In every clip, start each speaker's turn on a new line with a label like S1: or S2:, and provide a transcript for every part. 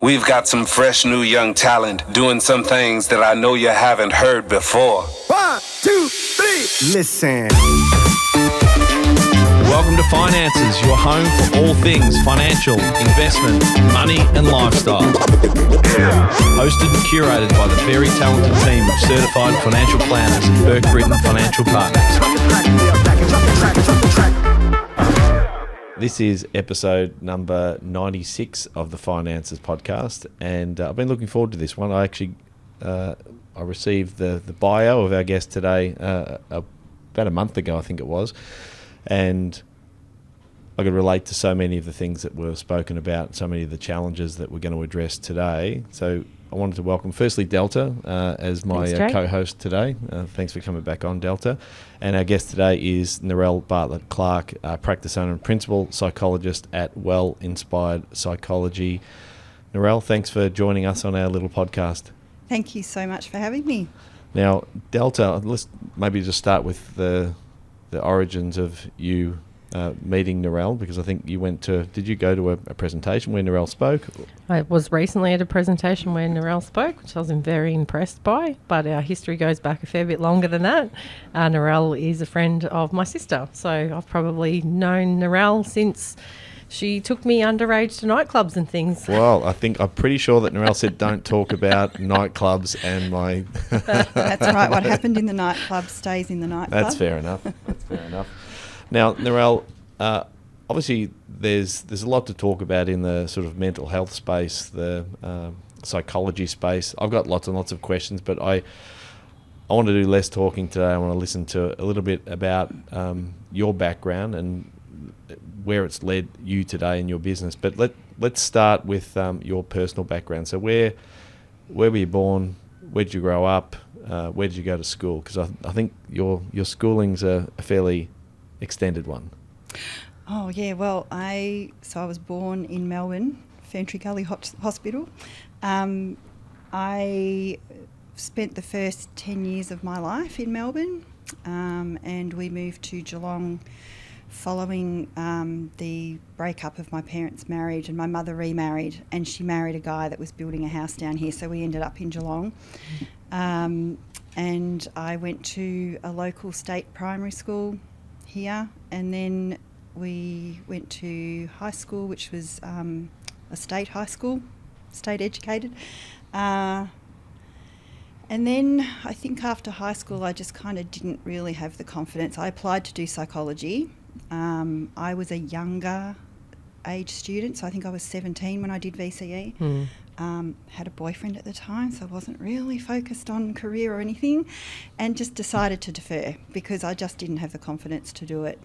S1: We've got some fresh new young talent doing some things that I know you haven't heard before.
S2: 1, 2, 3, listen.
S3: Welcome to Finances, your home for all things financial, investment, money and lifestyle. Hosted and curated by the very talented team of certified financial planners, Burke Britton Financial Partners. This is episode number 96 of the Finances podcast, and I've been looking forward to this one. I received the bio of our guest today about a month ago, I think it was, and I could relate to so many of the things that were spoken about, so many of the challenges that we're going to address today. So I wanted to welcome firstly Delta as my co-host today. Thanks for coming back on, Delta. And our guest today is Narelle Clark, practice owner and principal psychologist at Well Inspired Psychology. Narelle, thanks for joining us on our little podcast.
S4: Thank you so much for having me.
S3: Now, Delta, let's maybe just start with the origins of you meeting Narelle, because I think you did you go to a presentation where Narelle spoke?
S5: I was recently at a presentation where Narelle spoke, which I was very impressed by, but our history goes back a fair bit longer than that. Narelle is a friend of my sister, so I've probably known Narelle since she took me underage to nightclubs and things.
S3: Well, I'm pretty sure that Narelle said don't talk about nightclubs and my...
S4: That's right, what happened in the nightclub stays in the nightclub.
S3: That's fair enough. Now, Narelle, obviously there's a lot to talk about in the sort of mental health space, the psychology space. I've got lots and lots of questions, but I want to do less talking today. I want to listen to a little bit about your background and where it's led you today in your business. But let's start with your personal background. So where were you born? Where did you grow up? Where did you go to school? Because I think your schooling's a fairly extended one.
S4: Oh yeah, well I was born in Melbourne, Ferntree Gully Hospital. I spent the first 10 years of my life in Melbourne, and we moved to Geelong following the breakup of my parents' marriage, and my mother remarried and she married a guy that was building a house down here, so we ended up in Geelong. And I went to a local state primary school here, and then we went to high school, which was a state high school, state educated. And then I think after high school I just kind of didn't really have the confidence. I applied to do psychology. I was a younger age student, so I think I was 17 when I did VCE. Had a boyfriend at the time, so I wasn't really focused on career or anything, and just decided to defer because I just didn't have the confidence to do it.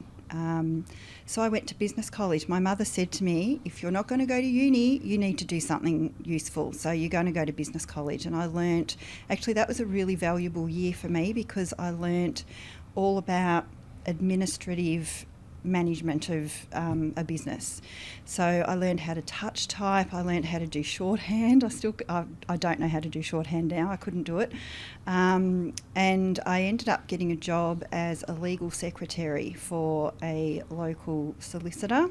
S4: So I went to business college. My mother said to me, if you're not going to go to uni, you need to do something useful, so you're going to go to business college. And I learnt, actually that was a really valuable year for me because I learnt all about administrative management of a business. So I learned how to touch type, I learned how to do shorthand. I don't know how to do shorthand now, I couldn't do it. And I ended up getting a job as a legal secretary for a local solicitor.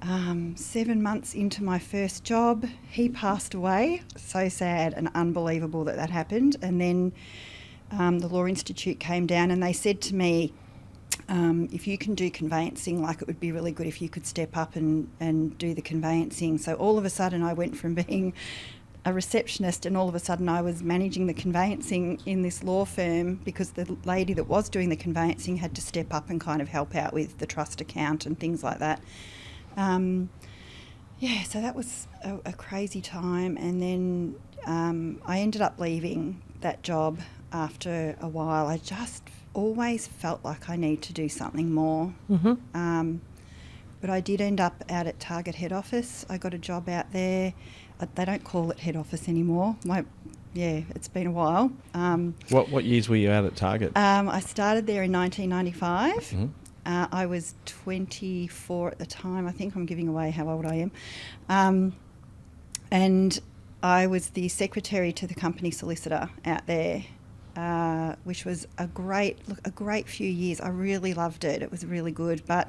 S4: 7 months into my first job, he passed away. So sad and unbelievable that happened. And then the Law Institute came down and they said to me, if you can do conveyancing, like it would be really good if you could step up and do the conveyancing. So all of a sudden I went from being a receptionist and all of a sudden I was managing the conveyancing in this law firm because the lady that was doing the conveyancing had to step up and kind of help out with the trust account and things like that. So that was a crazy time, and then I ended up leaving that job after a while. I just always felt like I need to do something more. But I did end up out at Target head office. I got a job out there. They don't call it head office anymore. It's been a while.
S3: What years were you out at Target?
S4: I started there in 1995. I was 24 at the time. I think I'm giving away how old I am. And I was the secretary to the company solicitor out there. Which was a great few years. I really loved it. It was really good. But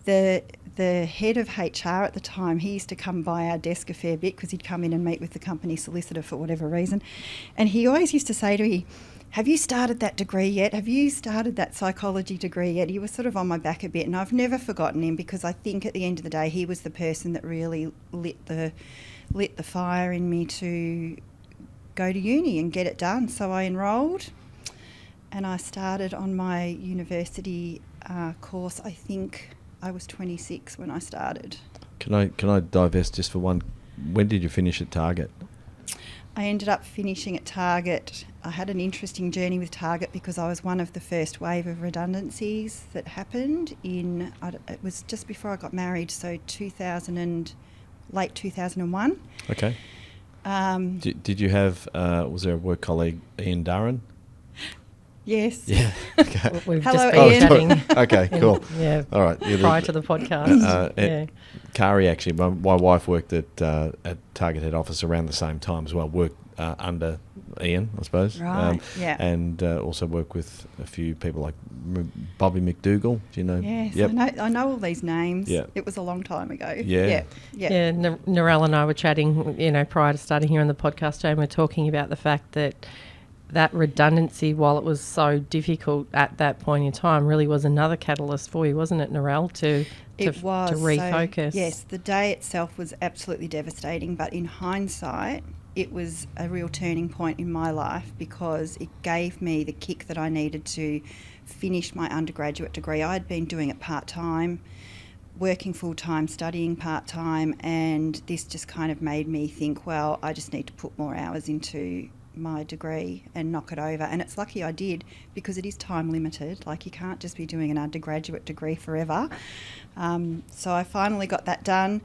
S4: the head of HR at the time, he used to come by our desk a fair bit because he'd come in and meet with the company solicitor for whatever reason. And he always used to say to me, have you started that degree yet? Have you started that psychology degree yet? He was sort of on my back a bit, and I've never forgotten him because I think at the end of the day he was the person that really lit the fire in me to go to uni and get it done. So I enrolled and I started on my university course. I think I was 26 when I started.
S3: Can I divest just for one? When did you finish at Target?
S4: I ended up finishing at Target. I had an interesting journey with Target because I was one of the first wave of redundancies that happened it was just before I got married, so late 2001.
S3: Okay. Did you have, was there a work colleague, Ian Durran?
S4: Yes.
S3: Yeah. Okay.
S5: We've
S4: Hello,
S5: just been
S4: Ian.
S5: chatting.
S3: Okay, cool.
S5: Yeah.
S3: All right.
S5: Prior to the podcast. Yeah.
S3: Kari, actually, my wife worked at Target head office around the same time as well. Worked under Ian, I suppose.
S4: Right. Yeah.
S3: And also worked with a few people like Bobby McDougall. Do you know?
S4: Yes.
S3: Yep.
S4: I know all these names.
S3: Yeah.
S4: It was a long time ago.
S3: Yeah.
S5: Yeah, Narelle and I were chatting, prior to starting here on the podcast, and we're talking about the fact that redundancy, while it was so difficult at that point in time, really was another catalyst for you, wasn't it, Narelle, to refocus?
S4: So, yes, the day itself was absolutely devastating, but in hindsight, it was a real turning point in my life because it gave me the kick that I needed to finish my undergraduate degree. I had been doing it part-time, working full-time, studying part-time, and this just kind of made me think, well, I just need to put more hours into my degree and knock it over. And it's lucky I did because it is time limited. Like, you can't just be doing an undergraduate degree forever. So I finally got that done.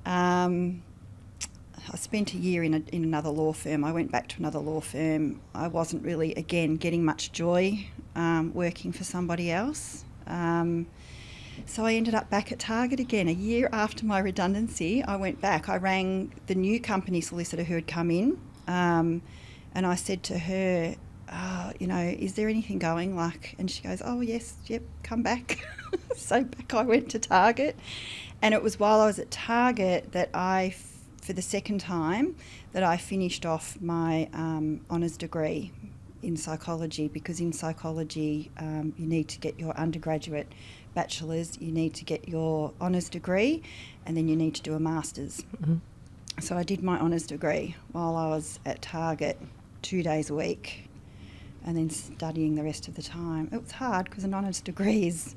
S4: I spent a year in another law firm. I went back to another law firm. I wasn't really, again, getting much joy working for somebody else. So I ended up back at Target again. A year after my redundancy, I went back. I rang the new company solicitor who had come in, and I said to her, is there anything going? And she goes, oh, yes, yep, come back. So back I went to Target. And it was while I was at Target that for the second time, that I finished off my honours degree in psychology, because in psychology you need to get your undergraduate bachelor's, you need to get your honours degree, and then you need to do a master's. Mm-hmm. So I did my honours degree while I was at Target 2 days a week, and then studying the rest of the time. It was hard because an honours degree is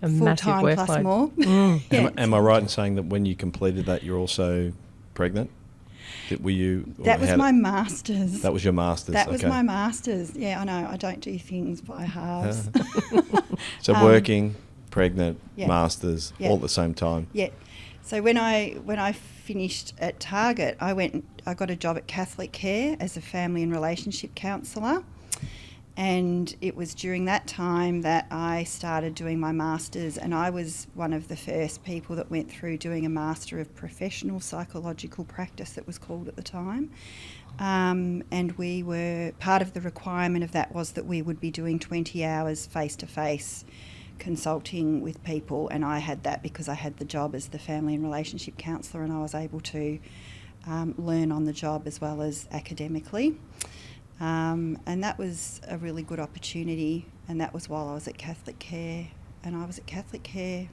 S5: a
S4: full-time
S5: massive
S4: plus
S5: workload.
S4: more.
S3: Yeah. Am I right in saying that when you completed that, you're also pregnant? Were you?
S4: That was my master's.
S3: That was your master's.
S4: That was my master's. Yeah, I know. I don't do things by halves.
S3: So working, pregnant,
S4: yeah.
S3: Masters,
S4: Yeah.
S3: all at the same time.
S4: Yeah. So when I finished at Target, I got a job at Catholic Care as a family and relationship counsellor, and it was during that time that I started doing my master's, and I was one of the first people that went through doing a Master of Professional Psychological Practice, that was called at the time. And we were, part of the requirement of that was that we would be doing 20 hours face-to-face consulting with people, and I had that because I had the job as the family and relationship counsellor, and I was able to learn on the job as well as academically. And that was a really good opportunity, and that was while I was at Catholic Care, and I was at Catholic Care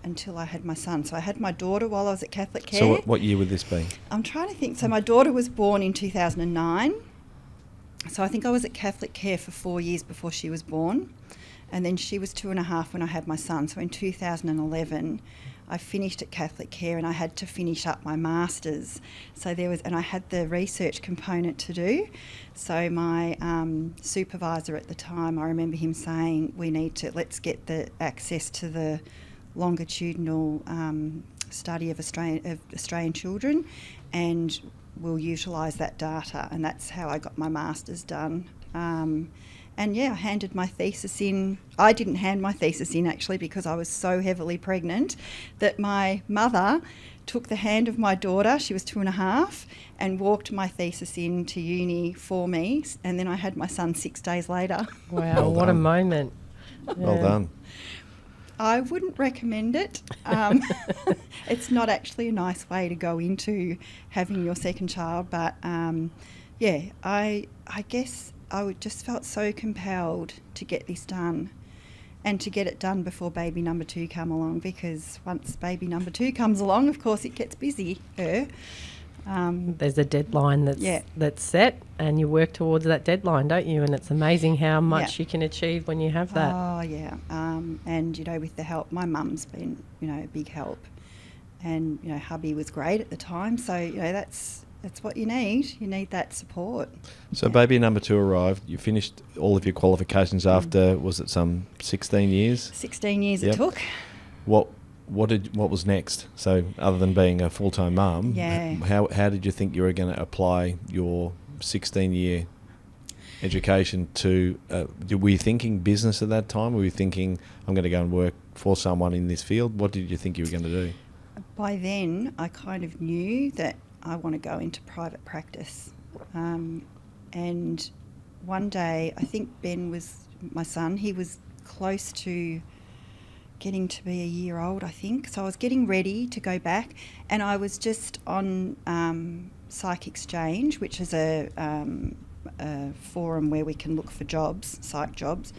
S4: until I had my son. So I had my daughter while I was at Catholic Care.
S3: So what year would this be?
S4: I'm trying to think. So my daughter was born in 2009. So I think I was at Catholic Care for 4 years before she was born. And then she was 2.5 when I had my son. So in 2011, I finished at Catholic Care, and I had to finish up my master's. So and I had the research component to do. So my supervisor at the time, I remember him saying, let's get the access to the longitudinal study of Australian children, and we'll utilise that data. And that's how I got my master's done. And yeah, I handed my thesis in. I didn't hand my thesis in actually because I was so heavily pregnant that my mother took the hand of my daughter, she was 2.5, and walked my thesis in to uni for me. And then I had my son 6 days later.
S5: Wow, what a moment.
S3: Well done.
S4: I wouldn't recommend it. It's not actually a nice way to go into having your second child, but I guess just felt so compelled to get this done, and to get it done before baby number 2 come along, because once baby number 2 comes along, of course, it gets busier.
S5: There's a deadline that's set, and you work towards that deadline, don't you? And it's amazing how much you can achieve when you have that.
S4: Oh, yeah. And, with the help, my mum's been, a big help. And, hubby was great at the time. So, that's what you need. You need that support.
S3: So baby number 2 arrived. You finished all of your qualifications after, was it some 16 years?
S4: 16 years it took.
S3: What was next? So other than being a full-time mum, how did you think you were going to apply your 16-year education to, were you thinking business at that time? Were you thinking, I'm going to go and work for someone in this field? What did you think you were going to do?
S4: By then, I kind of knew that I want to go into private practice. And one day, I think Ben was my son, he was close to getting to be a year old, I think. So I was getting ready to go back, and I was just on Psych Exchange, which is a forum where we can look for jobs, psych jobs.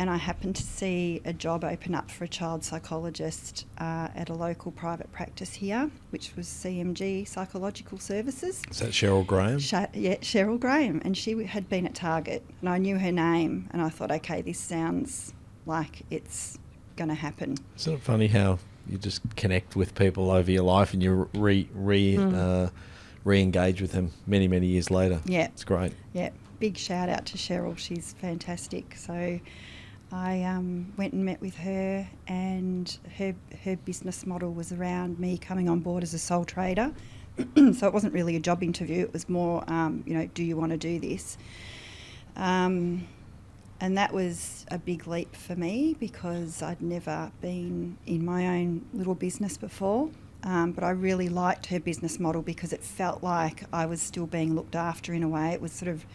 S4: And I happened to see a job open up for a child psychologist at a local private practice here, which was CMG Psychological Services.
S3: Is that Cheryl Graham?
S4: Cheryl Graham. And she had been at Target, and I knew her name, and I thought, okay, this sounds like it's going to happen.
S3: Isn't it funny how you just connect with people over your life and you re-engage with them many, many years later?
S4: Yeah.
S3: It's great.
S4: Yeah. Big shout out to Cheryl. She's fantastic. So I went and met with her, and her business model was around me coming on board as a sole trader. So it wasn't really a job interview. It was more, do you want to do this? And that was a big leap for me, because I'd never been in my own little business before. But I really liked her business model because it felt like I was still being looked after in a way. It was sort of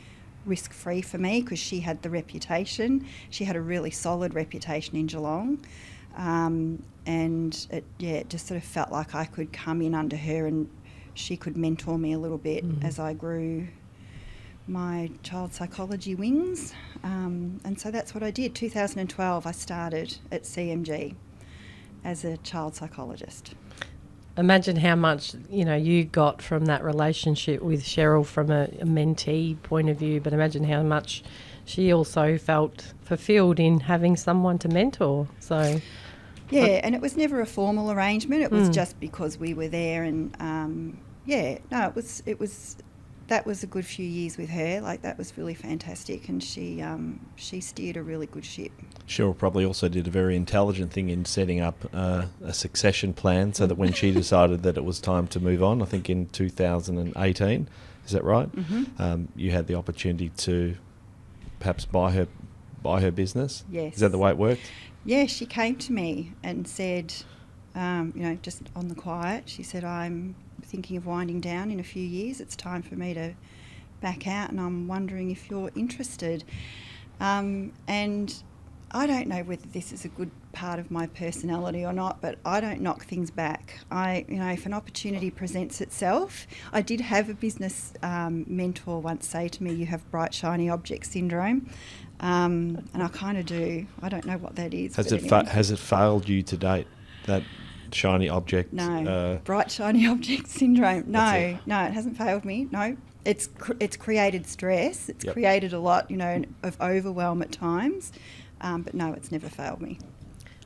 S4: risk-free for me because she had the reputation. She had a really solid reputation in Geelong. And it just sort of felt like I could come in under her and she could mentor me a little bit as I grew my child psychology wings. And so that's what I did. 2012, I started at CMG as a child psychologist.
S5: Imagine how much, you got from that relationship with Cheryl from a mentee point of view, but imagine how much she also felt fulfilled in having someone to mentor. So,
S4: yeah, and it was never a formal arrangement. It was just because we were there, and that was a good few years with her. Like, that was really fantastic, and she steered a really good ship.
S3: Cheryl probably also did a very intelligent thing in setting up a succession plan so that when she decided that it was time to move on, I think in 2018, is that right? Mm-hmm. You had the opportunity to perhaps buy her business.
S4: Yes.
S3: Is that the way it worked?
S4: Yeah, she came to me and said, just on the quiet, she said, I'm thinking of winding down in a few years. It's time for me to back out, and I'm wondering if you're interested. And I don't know whether this is a good part of my personality or not, but I don't knock things back. If an opportunity presents itself, I did have a business mentor once say to me, you have bright, shiny object syndrome. And I kind of do. I don't know what that is.
S3: Has it failed you to date, that shiny object?
S4: No. Bright, shiny object syndrome. No, it hasn't failed me. No. It's created stress. It's created a lot, of overwhelm at times. But no, it's never failed me.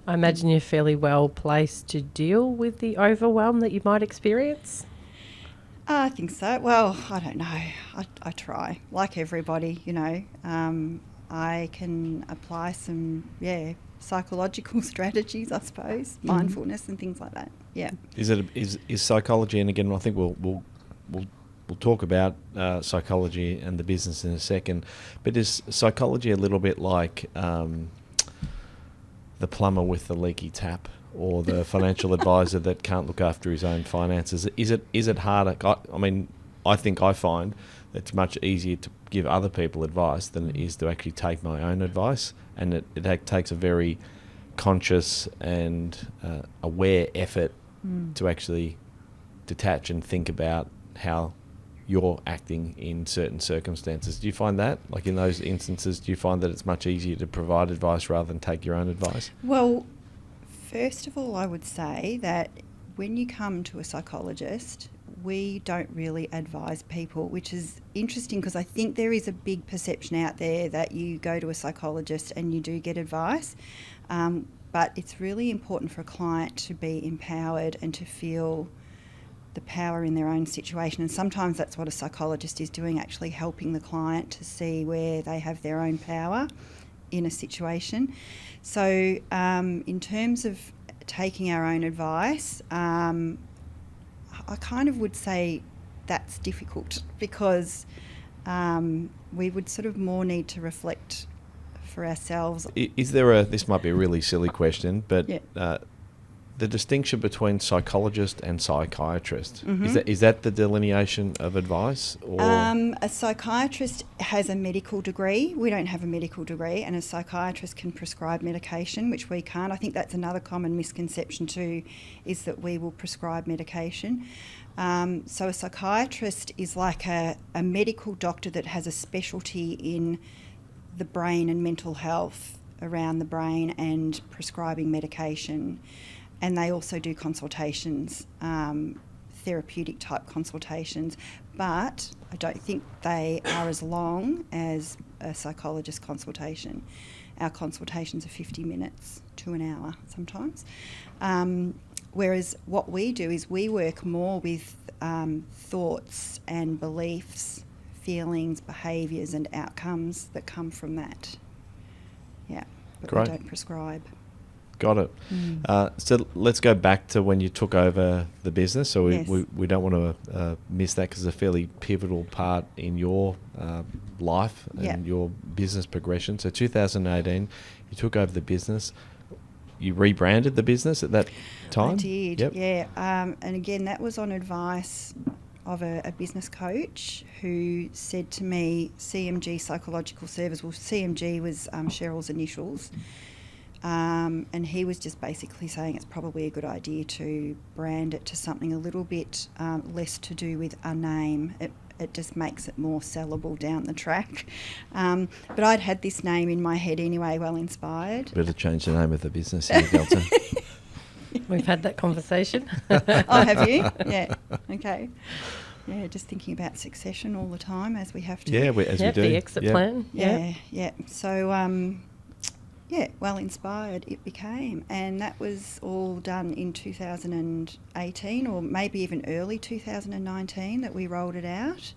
S5: I imagine you're fairly well placed to deal with the overwhelm that you might experience.
S4: I think so. Well, I don't know. I try. Like everybody, I can apply some, psychological strategies, I suppose, mindfulness and things like that. Yeah.
S3: Is psychology, and again, I think we'll talk about psychology and the business in a second, but is psychology a little bit like the plumber with the leaky tap, or the financial advisor that can't look after his own finances? Is it harder? I find it's much easier to give other people advice than it is to actually take my own advice, and it takes a very conscious and aware effort to actually detach and think about how you're acting in certain circumstances. Do you find that, like in those instances, do you find that it's much easier to provide advice rather than take your own advice?
S4: Well, first of all, I would say that when you come to a psychologist, we don't really advise people, which is interesting because I think there is a big perception out there that you go to a psychologist and you do get advice. But it's really important for a client to be empowered and to feel the power in their own situation. And sometimes that's what a psychologist is doing, actually helping the client to see where they have their own power in a situation. So in terms of taking our own advice, I kind of would say that's difficult because we would sort of more need to reflect for ourselves.
S3: Is there this might be a really silly question, but
S4: Yeah.
S3: The distinction between psychologist and psychiatrist,
S4: Mm-hmm.
S3: is that the delineation of advice? Or
S4: A psychiatrist has a medical degree. We don't have a medical degree, and a psychiatrist can prescribe medication, which we can't. I think that's another common misconception too, is that we will prescribe medication. So a psychiatrist is like a medical doctor that has a specialty in the brain and mental health around the brain and prescribing medication. And they also do consultations, therapeutic type consultations, but I don't think they are as long as a psychologist consultation. Our consultations are 50 minutes to an hour sometimes. Whereas what we do is we work more with thoughts and beliefs, feelings, behaviours and outcomes that come from that. Yeah, but
S3: Great.
S4: we don't prescribe.
S3: Got it. So let's go back to when you took over the business. So
S4: Yes.
S3: we don't want to miss that because it's a fairly pivotal part in your life and
S4: Yeah.
S3: your business progression. So 2018, you took over the business. You rebranded the business at that time?
S4: I did,
S3: Yep.
S4: yeah. And again, that was on advice of a business coach who said to me, CMG Psychological Service, well, CMG was Cheryl's initials, and he was just basically saying it's probably a good idea to brand it to something a little bit less to do with a name. It just makes it more sellable down the track. But I'd had this name in my head anyway, Well Inspired.
S3: Better change the name of the business here, Delta.
S5: We've had that conversation.
S4: Oh, have you? Yeah. Okay. Yeah, just thinking about succession all the time as we have to.
S3: Yeah, as
S5: Yep,
S3: we do.
S5: the exit
S3: Yep.
S5: plan.
S4: Yeah, yeah. So, Well Inspired it became. And that was all done in 2018 or maybe even early 2019 that we rolled it out.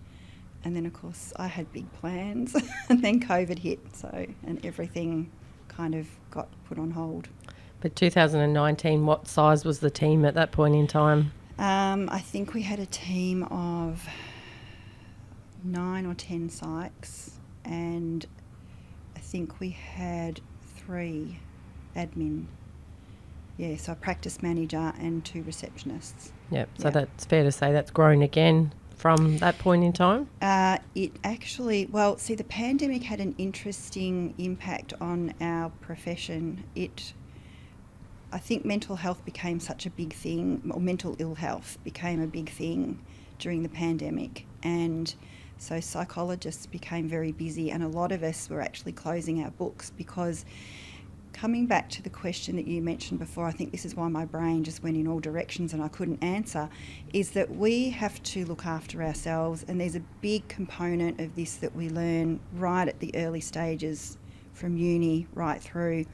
S4: And then, of course, I had big plans and then COVID hit. So, and everything kind of got put on hold.
S5: But 2019, what size was the team at that point in time?
S4: I think we had a team of 9 or 10 psychs, and I think we had 3 admin. Yeah, so a practice manager and 2 receptionists.
S5: Yep. So
S4: Yeah.
S5: that's fair to say that's grown again from that point in time.
S4: It actually, well, see, the pandemic had an interesting impact on our profession. I think mental health became such a big thing, or mental ill health became a big thing during the pandemic. And so psychologists became very busy, and a lot of us were actually closing our books because, coming back to the question that you mentioned before, I think this is why my brain just went in all directions and I couldn't answer, is that we have to look after ourselves, and there's a big component of this that we learn right at the early stages from uni right through,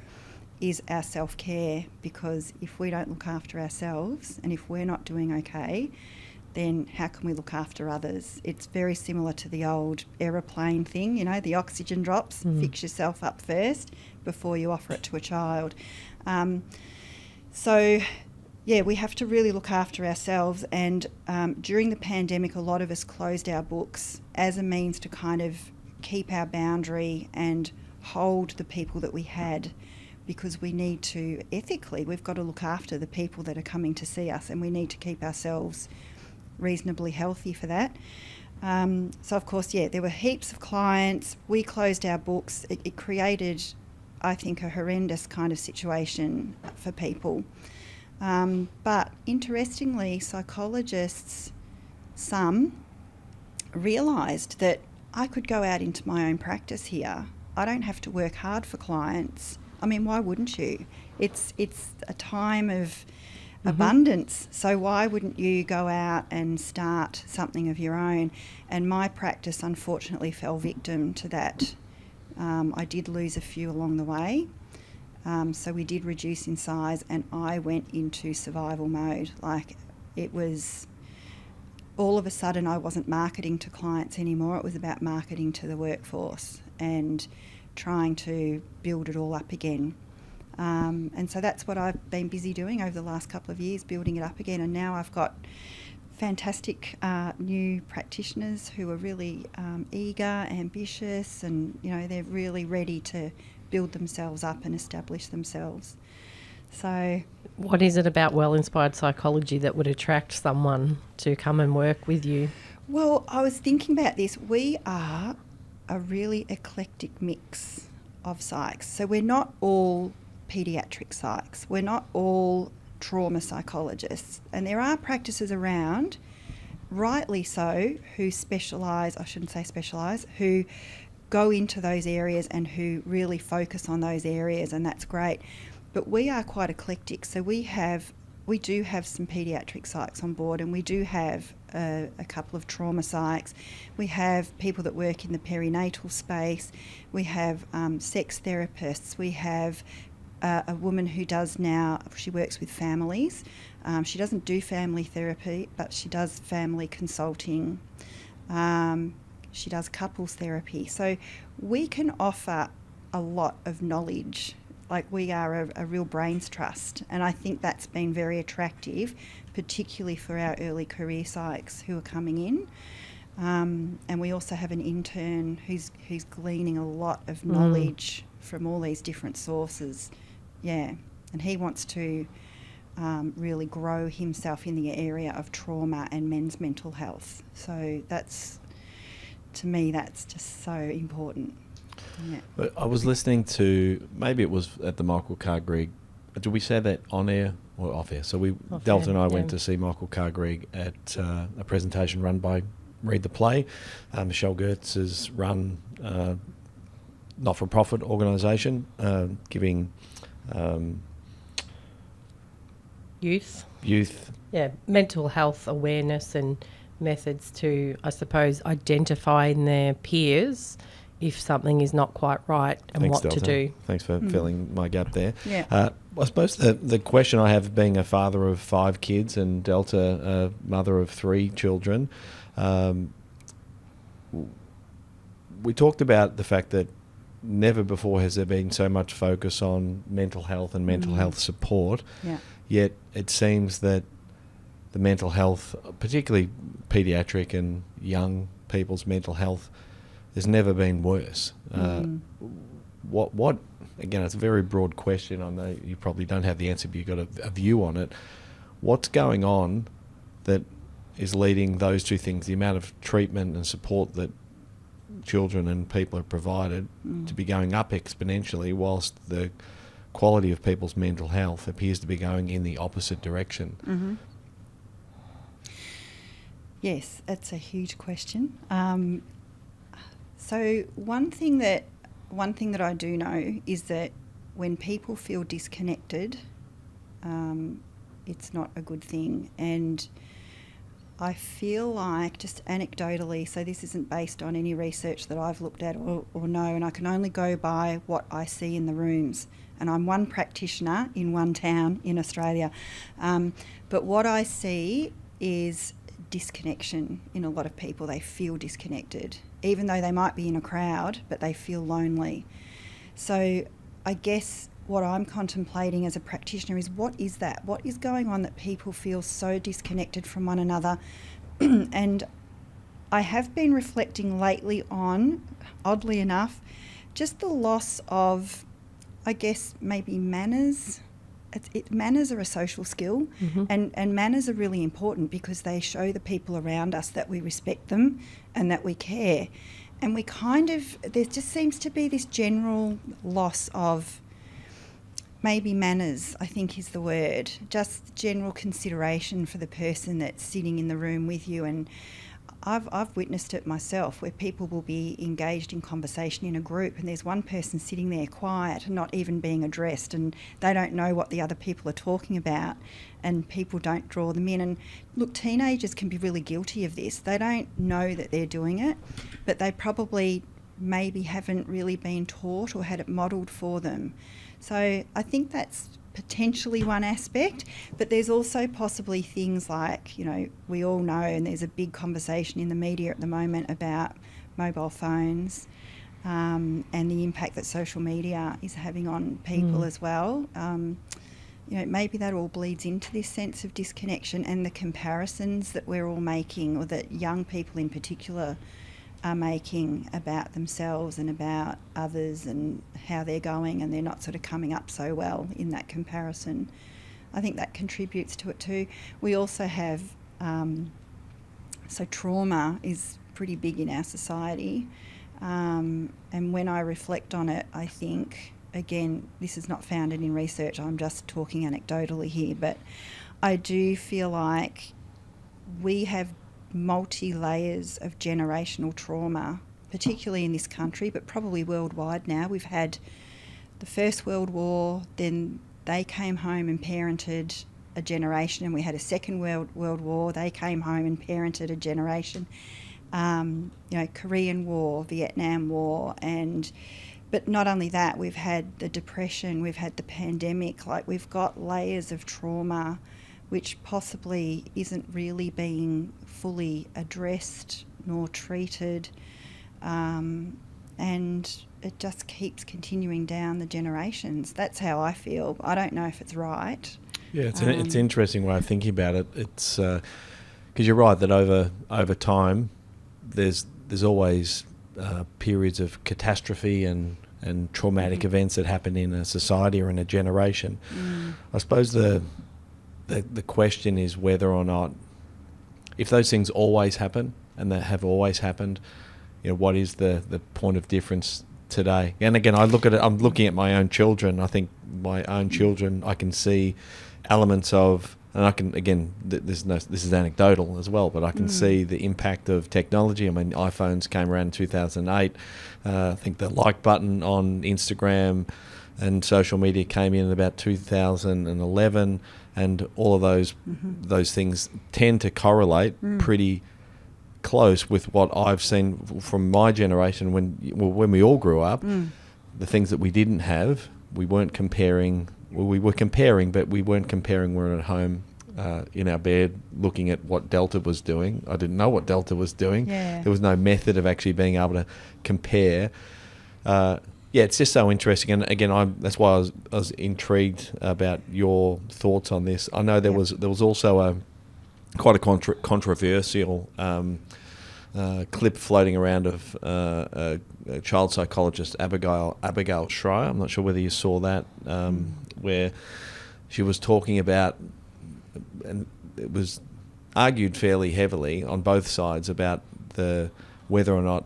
S4: is our self-care, because if we don't look after ourselves and if we're not doing okay, then how can we look after others? It's very similar to the old aeroplane thing, the oxygen drops, fix yourself up first before you offer it to a child. So we have to really look after ourselves, and during the pandemic a lot of us closed our books as a means to kind of keep our boundary and hold the people that we had, because we need to, ethically, we've got to look after the people that are coming to see us, and we need to keep ourselves reasonably healthy for that. So of course, there were heaps of clients. We closed our books. It created I think, a horrendous kind of situation for people. But interestingly, psychologists, some, realised that I could go out into my own practice here. I don't have to work hard for clients. I mean, why wouldn't you? It's a time of abundance, so why wouldn't you go out and start something of your own? And my practice unfortunately fell victim to that. I did lose a few along the way, so we did reduce in size, and I went into survival mode. Like, it was all of a sudden I wasn't marketing to clients anymore. It was about marketing to the workforce and trying to build it all up again. And so that's what I've been busy doing over the last couple of years, building it up again. And now I've got fantastic new practitioners who are really eager, ambitious, and, you know, they're really ready to build themselves up and establish themselves. So,
S5: what is it about well-inspired psychology that would attract someone to come and work with you?
S4: well, I was thinking about this. We are a really eclectic mix of psychs. So we're not all paediatric psychs. We're not all trauma psychologists. And there are practices around, rightly so, who specialise, I shouldn't say specialise, who go into those areas and who really focus on those areas, and that's great. But we are quite eclectic. So we do have some paediatric psychs on board, and we do have a couple of trauma psychs. We have people that work in the perinatal space. We have sex therapists. We have a woman who does now, she works with families. She doesn't do family therapy, but she does family consulting. She does couples therapy. So we can offer a lot of knowledge. Like, we are a real brains trust, and I think that's been very attractive, particularly for our early career psychs who are coming in. And we also have an intern who's gleaning a lot of knowledge from all these different sources. Yeah, and he wants to really grow himself in the area of trauma and men's mental health. So that's, to me, that's just so important. Yeah.
S3: But I was listening to, maybe it was at the Michael Carr-Gregg, did we say that on air or off air? So Delta and I went to see Michael Carr-Gregg at a presentation run by Read the Play. Michelle Gertz's run not-for-profit organisation, giving youth
S5: mental health awareness and methods to, I suppose, identify in their peers if something is not quite right and
S3: Thanks,
S5: what
S3: Delta.
S5: to do.
S3: Thanks for filling my gap there.
S4: Yeah.
S3: I suppose the question I have, being a father of 5 kids and Delta a mother of 3 children, we talked about the fact that never before has there been so much focus on mental health and mental health support.
S4: Yeah.
S3: Yet it seems that the mental health, particularly paediatric and young people's mental health, has never been worse. What? Again, it's a very broad question. I know you probably don't have the answer, but you've got a view on it. What's going on that is leading those two things, the amount of treatment and support that children and people are provided, to be going up exponentially, whilst the quality of people's mental health appears to be going in the opposite direction?
S4: Yes, that's a huge question. So one thing that I do know is that when people feel disconnected, it's not a good thing. And I feel like, just anecdotally, so this isn't based on any research that I've looked at or know, and I can only go by what I see in the rooms. And I'm one practitioner in one town in Australia. But what I see is disconnection in a lot of people. They feel disconnected, even though they might be in a crowd, but they feel lonely. So I guess what I'm contemplating as a practitioner is, what is that? What is going on that people feel so disconnected from one another? And I have been reflecting lately on, oddly enough, just the loss of, I guess, maybe manners. Manners are a social skill, and manners are really important because they show the people around us that we respect them and that we care. And there just seems to be this general loss of maybe manners, I think is the word, just general consideration for the person that's sitting in the room with you. And I've witnessed it myself, where people will be engaged in conversation in a group and there's one person sitting there quiet and not even being addressed, and they don't know what the other people are talking about, and people don't draw them in. And look, teenagers can be really guilty of this. They don't know that they're doing it, but they probably maybe haven't really been taught or had it modelled for them. So I think that's potentially one aspect, but there's also possibly things like, you know, we all know, and there's a big conversation in the media at the moment about mobile phones and the impact that social media is having on people as well. You know, maybe that all bleeds into this sense of disconnection and the comparisons that we're all making, or that young people in particular are making about themselves and about others and how they're going, and they're not sort of coming up so well in that comparison. I think that contributes to it too. We also have, so trauma is pretty big in our society, and when I reflect on it, I think, again, this is not founded in research, I'm just talking anecdotally here, but I do feel like we have multi-layers of generational trauma, particularly in this country, but probably worldwide now. We've had the First World War, then they came home and parented a generation, and we had a Second World War, they came home and parented a generation. You know, Korean War, Vietnam War, but not only that, we've had the Depression, we've had the pandemic, like we've got layers of trauma which possibly isn't really being fully addressed nor treated, and it just keeps continuing down the generations. That's how I feel. I don't know if it's right.
S3: Yeah, it's an interesting way of thinking about it. It's because you're right that over time there's always periods of catastrophe and traumatic events that happen in a society or in a generation. I suppose the question is whether or not, if those things always happen and they have always happened, you know, what is the point of difference today? And again, I'm looking at my own children. I think my own children, I can see elements of, and I can, again, this is anecdotal as well, but I can see the impact of technology. I mean, iPhones came around in 2008. I think the like button on Instagram and social media came in about 2011, and all of those things tend to correlate pretty close with what I've seen from my generation when we all grew up. The things that we didn't have, we weren't comparing. Well, we were comparing, but we weren't comparing. We were at home in our bed looking at what Delta was doing. I didn't know what Delta was doing.
S4: Yeah.
S3: There was no method of actually being able to compare. Yeah, it's just so interesting, and again, that's why I was intrigued about your thoughts on this. I know there was also quite a controversial clip floating around of a child psychologist, Abigail Schreier. I'm not sure whether you saw that, where she was talking about, and it was argued fairly heavily on both sides about whether or not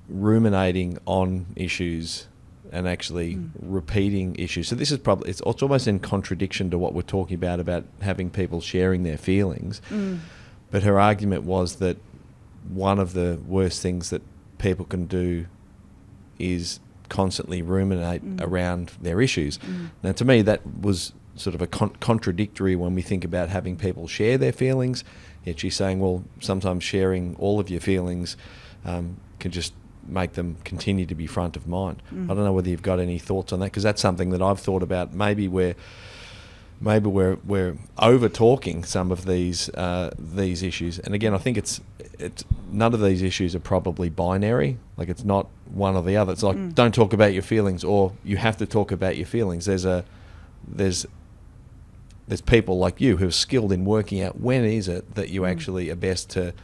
S3: ruminating on issues and actually repeating issues. So this is probably, it's almost in contradiction to what we're talking about having people sharing their feelings. But her argument was that one of the worst things that people can do is constantly ruminate around their issues. Now, to me, that was sort of a contradictory when we think about having people share their feelings. Yet she's saying, well, sometimes sharing all of your feelings can just make them continue to be front of mind. I don't know whether you've got any thoughts on that, because that's something that I've thought about. Maybe we're over talking some of these issues. And again, I think it's none of these issues are probably binary. Like, it's not one or the other. It's like, don't talk about your feelings, or you have to talk about your feelings. There's people like you who are skilled in working out when is it that you actually are best to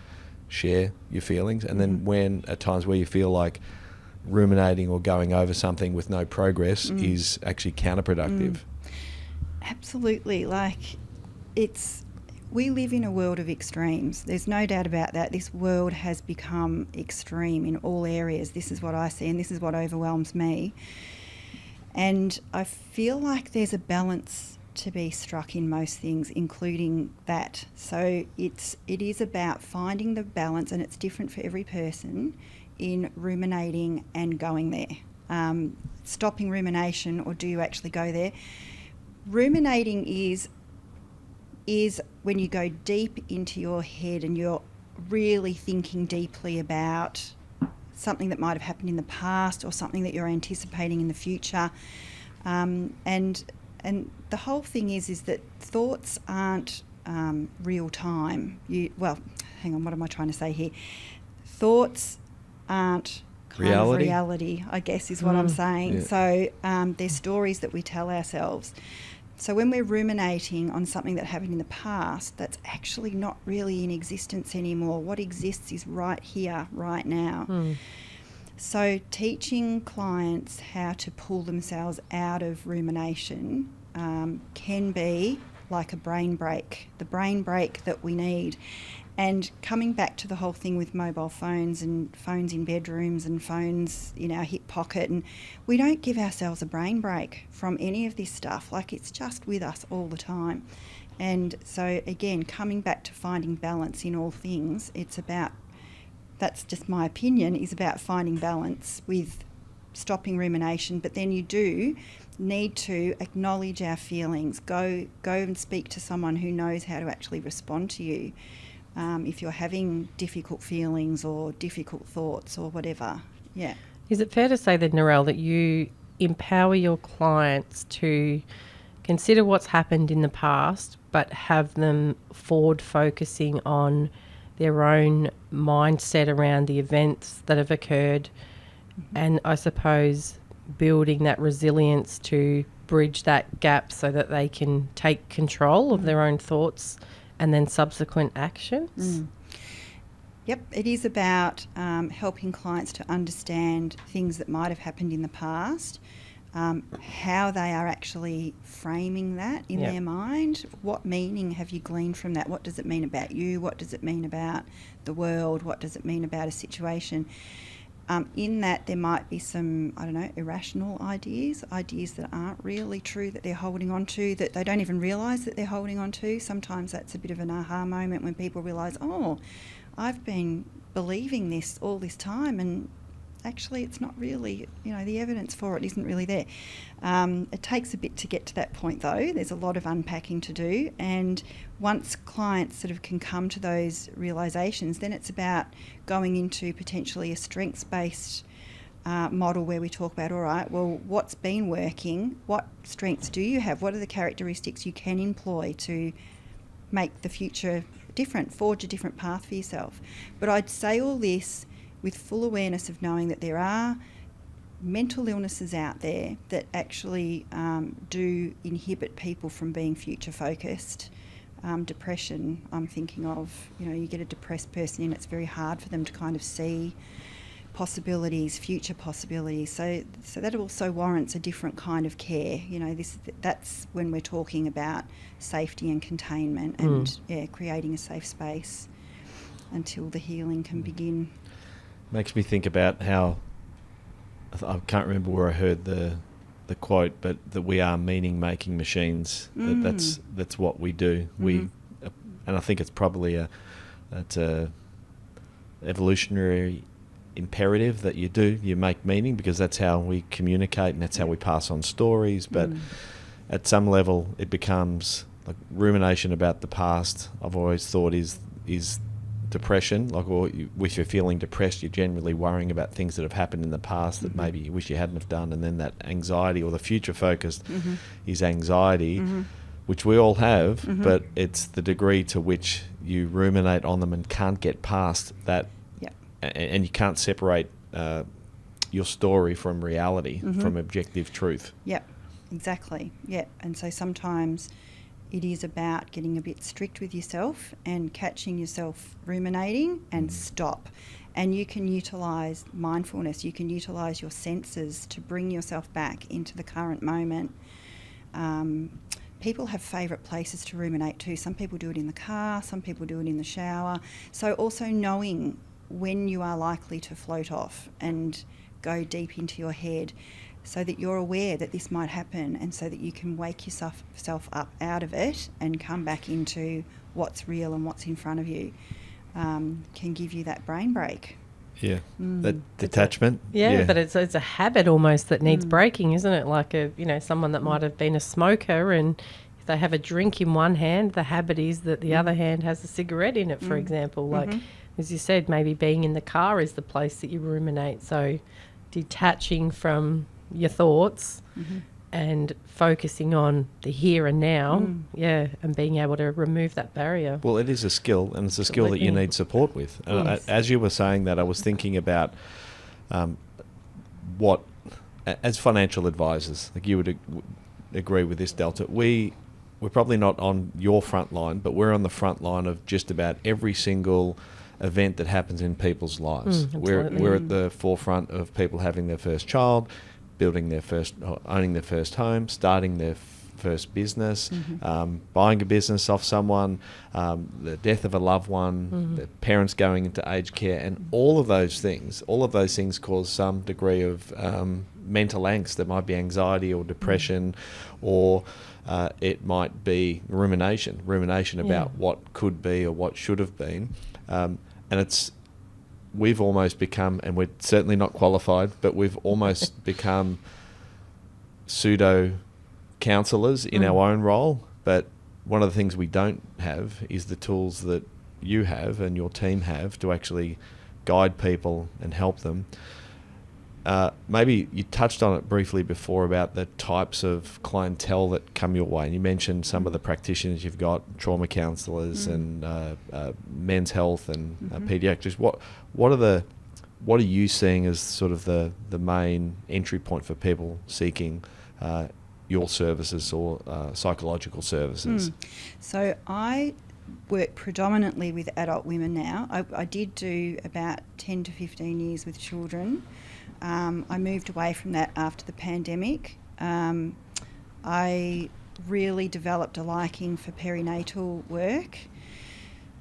S3: share your feelings, and then when at times where you feel like ruminating or going over something with no progress is actually counterproductive.
S4: Absolutely. Like, we live in a world of extremes. There's no doubt about that. This world has become extreme in all areas. This is what I see, and this is what overwhelms me. And I feel like there's a balance to be struck in most things, including that. So it is about finding the balance, and it's different for every person, in ruminating and going there. Stopping rumination, or do you actually go there? Ruminating is when you go deep into your head and you're really thinking deeply about something that might have happened in the past or something that you're anticipating in the future. And the whole thing is that thoughts aren't real time. Hang on, what am I trying to say here? Thoughts aren't kind of reality, I guess is what I'm saying. Yeah. So they're stories that we tell ourselves. So when we're ruminating on something that happened in the past, that's actually not really in existence anymore. What exists is right here, right now. So teaching clients how to pull themselves out of rumination can be like a brain break, the brain break that we need. And coming back to the whole thing with mobile phones and phones in bedrooms and phones in our hip pocket, and we don't give ourselves a brain break from any of this stuff. Like, it's just with us all the time. And so again, coming back to finding balance in all things, it's about, that's just my opinion, is about finding balance with stopping rumination. But then you do need to acknowledge our feelings, go and speak to someone who knows how to actually respond to you. If you're having difficult feelings or difficult thoughts or whatever. Yeah.
S5: Is it fair to say then, Narelle, that you empower your clients to consider what's happened in the past, but have them forward focusing on their own mindset around the events that have occurred, and I suppose building that resilience to bridge that gap so that they can take control of their own thoughts and then subsequent actions?
S4: Yep, it is about helping clients to understand things that might have happened in the past, how they are actually framing that in their mind. What meaning have you gleaned from that? What does it mean about you? What does it mean about the world? What does it mean about a situation? In that, there might be some, irrational ideas that aren't really true, that they're holding on to, that they don't even realise that they're holding on to. Sometimes that's a bit of an aha moment when people realise, oh, I've been believing this all this time, and actually it's not really, the evidence for it isn't really there. It takes a bit to get to that point, though. There's a lot of unpacking to do, and once clients sort of can come to those realisations, then it's about going into potentially a strengths-based model where we talk about, all right, well, what's been working? What strengths do you have? What are the characteristics you can employ to make the future different, forge a different path for yourself? But I'd say all this with full awareness of knowing that there are mental illnesses out there that actually do inhibit people from being future focused. Depression, I'm thinking of, you get a depressed person and it's very hard for them to kind of see possibilities, future possibilities. So that also warrants a different kind of care. That's when we're talking about safety and containment and creating a safe space until the healing can begin.
S3: Makes me think about how, I can't remember where I heard the quote, but that we are meaning-making machines. That's what we do. And I think it's probably it's a evolutionary imperative that you make meaning, because that's how we communicate and that's how we pass on stories. But at some level, it becomes like rumination about the past. I've always thought is depression. Like, or if you're feeling depressed, you're generally worrying about things that have happened in the past that maybe you wish you hadn't have done, and then that anxiety, or the future focused is anxiety, which we all have, but it's the degree to which you ruminate on them and can't get past that, and you can't separate your story from reality, from objective truth.
S4: Yep, exactly. Yep. And so sometimes it is about getting a bit strict with yourself and catching yourself ruminating and stop. And you can utilise mindfulness, you can utilise your senses to bring yourself back into the current moment. people have favourite places to ruminate too. Some people do it in the car, some people do it in the shower. So also knowing when you are likely to float off and go deep into your head, so that you're aware that this might happen, and so that you can wake yourself up out of it and come back into what's real and what's in front of you, can give you that brain break.
S3: Yeah, that detachment.
S5: But it's a habit almost that needs breaking, isn't it? Like someone that might have been a smoker, and if they have a drink in one hand, the habit is that the other hand has a cigarette in it, for example. Like, as you said, maybe being in the car is the place that you ruminate. So detaching from your thoughts and focusing on the here and now, and being able to remove that barrier.
S3: Well, it is a skill, and it's a skill that you need support with. As you were saying that, I was thinking about what, as financial advisors, like you would agree with this, Delta, we're probably not on your front line, but we're on the front line of just about every single event that happens in people's lives. We're at the forefront of people having their first child, owning their first home, starting their first business, buying a business off someone, the death of a loved one, the parents going into aged care, and all of those things cause some degree of mental angst. There might be anxiety or depression, or it might be rumination about what could be or what should have been. And we've almost become, and we're certainly not qualified, but we've almost become pseudo counsellors in our own role. But one of the things we don't have is the tools that you have and your team have to actually guide people and help them. Maybe you touched on it briefly before about the types of clientele that come your way, and you mentioned some of the practitioners you've got, trauma counsellors and men's health and paediatrics. What are you seeing as sort of the main entry point for people seeking your services or psychological services?
S4: So I work predominantly with adult women now. I did do about 10 to 15 years with children. I moved away from that after the pandemic. I really developed a liking for perinatal work.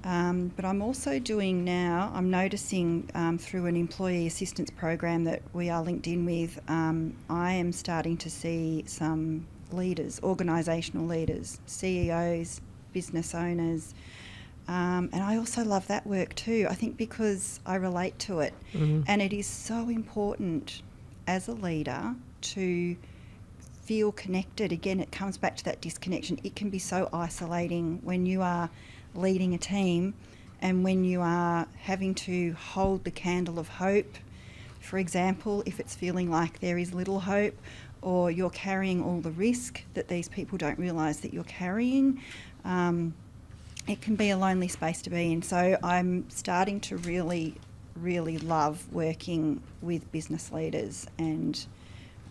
S4: But I'm also doing now, I'm noticing through an employee assistance program that we are linked in with, I am starting to see some leaders, organisational leaders, CEOs, business owners, and I also love that work too, I think because I relate to it. And it is so important as a leader to feel connected. Again, it comes back to that disconnection. It can be so isolating when you are leading a team and when you are having to hold the candle of hope. For example, if it's feeling like there is little hope, or you're carrying all the risk that these people don't realise that you're carrying, it can be a lonely space to be in. So I'm starting to really, really love working with business leaders and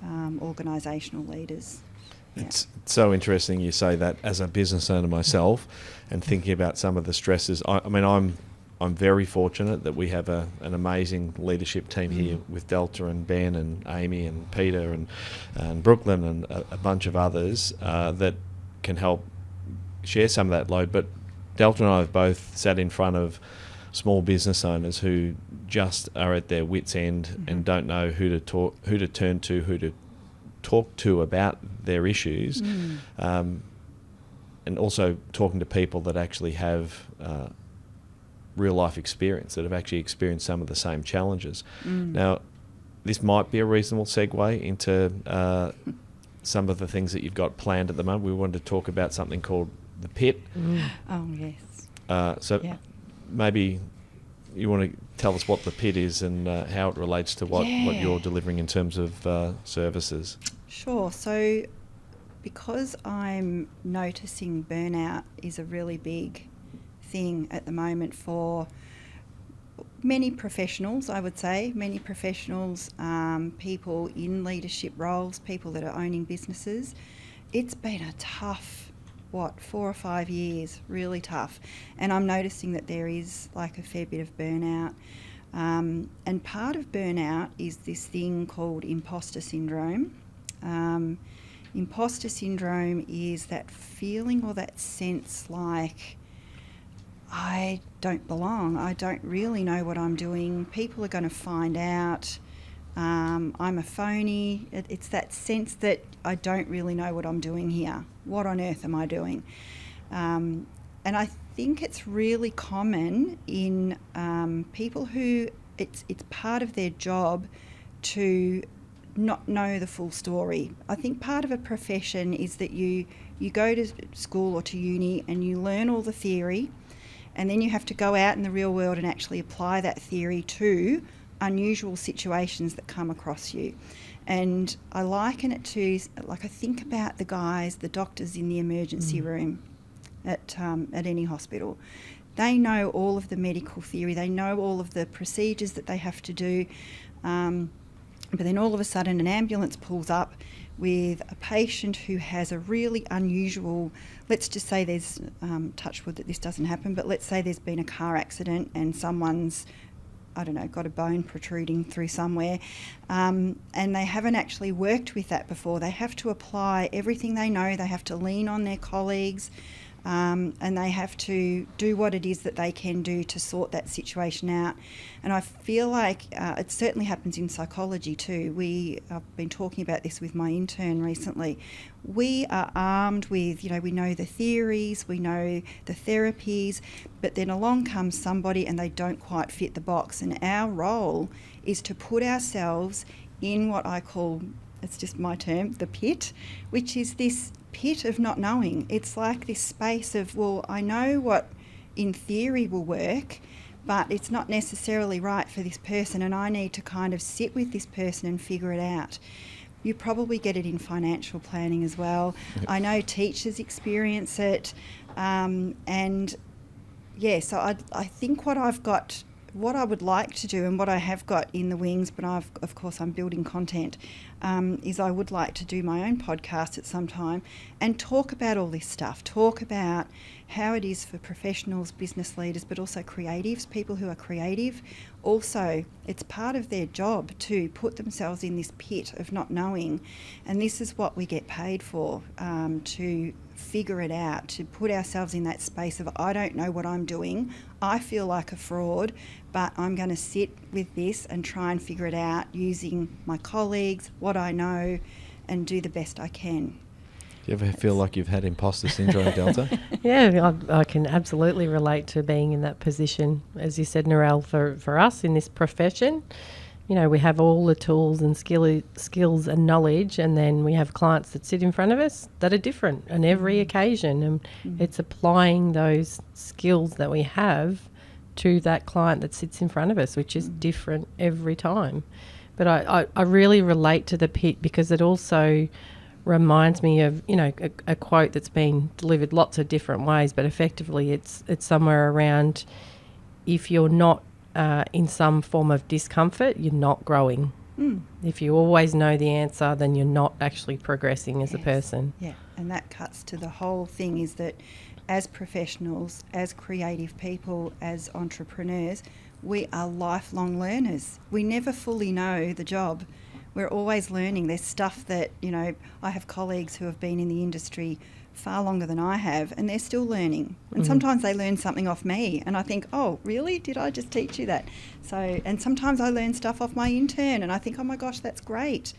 S4: organisational leaders.
S3: It's so interesting you say that. As a business owner myself, and thinking about some of the stresses, I'm very fortunate that we have an amazing leadership team here with Delta and Ben and Amy and Peter and Brooklyn and a bunch of others that can help share some of that load. But Delta and I have both sat in front of small business owners who just are at their wits' end and don't know who to turn to, who to talk to about their issues, and also talking to people that actually have real life experience, that have actually experienced some of the same challenges. Now, this might be a reasonable segue into some of the things that you've got planned at the moment. We wanted to talk about something called the Pit.
S4: Oh, yes.
S3: Maybe you want to tell us what the Pit is and how it relates to what you're delivering in terms of services.
S4: Sure. So because I'm noticing burnout is a really big thing at the moment for many professionals, I would say, people in leadership roles, people that are owning businesses. It's been a tough, 4 or 5 years, really tough. And I'm noticing that there is like a fair bit of burnout. And part of burnout is this thing called imposter syndrome. Imposter syndrome is that feeling or that sense like, I don't belong. I don't really know what I'm doing. People are going to find out. I'm a phony. It's that sense that I don't really know what I'm doing here. What on earth am I doing? And I think it's really common in people who it's part of their job to not know the full story. I think part of a profession is that you go to school or to uni and you learn all the theory, and then you have to go out in the real world and actually apply that theory to unusual situations that come across you. And I liken it to, like, I think about the doctors in the emergency room at any hospital. They know all of the medical theory, they know all of the procedures that they have to do, but then all of a sudden an ambulance pulls up with a patient who has a really unusual, let's just say there's, touch wood that this doesn't happen, but let's say there's been a car accident and someone's, I don't know, got a bone protruding through somewhere, and they haven't actually worked with that before. They have to apply everything they know, they have to lean on their colleagues, and they have to do what it is that they can do to sort that situation out. And I feel like it certainly happens in psychology too. I've been talking about this with my intern recently. We are armed with, we know the theories, we know the therapies, but then along comes somebody and they don't quite fit the box. And our role is to put ourselves in what I call, it's just my term, the pit, which is this pit of not knowing. It's like this space of, well, I know what in theory will work, but it's not necessarily right for this person, and I need to kind of sit with this person and figure it out. You probably get it in financial planning as well. Yep. I know teachers experience it, and yeah, so I think what I would like to do and what I have got in the wings, but of course I'm building content, is I would like to do my own podcast at some time and talk about all this stuff, talk about how it is for professionals, business leaders, but also creatives, people who are creative. Also, it's part of their job to put themselves in this pit of not knowing, and this is what we get paid for, to figure it out, to put ourselves in that space of, I don't know what I'm doing, I feel like a fraud, but I'm going to sit with this and try and figure it out using my colleagues, what I know, and do the best I can.
S3: Do you ever feel like you've had imposter syndrome, Delta?
S5: Yeah, I can absolutely relate to being in that position. As you said, Narelle, for us in this profession, we have all the tools and skills and knowledge, and then we have clients that sit in front of us that are different on every occasion, and it's applying those skills that we have to that client that sits in front of us, which is different every time. But I really relate to the pit because it also reminds me of, a quote that's been delivered lots of different ways, but effectively it's somewhere around, if you're not in some form of discomfort, you're not growing. If you always know the answer, then you're not actually progressing as a person.
S4: Yeah, and that cuts to the whole thing, is that as professionals, as creative people, as entrepreneurs, we are lifelong learners. We never fully know the job. We're always learning. There's stuff that, I have colleagues who have been in the industry far longer than I have, and they're still learning. And sometimes they learn something off me, and I think, oh, really? Did I just teach you that? So, and sometimes I learn stuff off my intern, and I think, oh my gosh, that's great.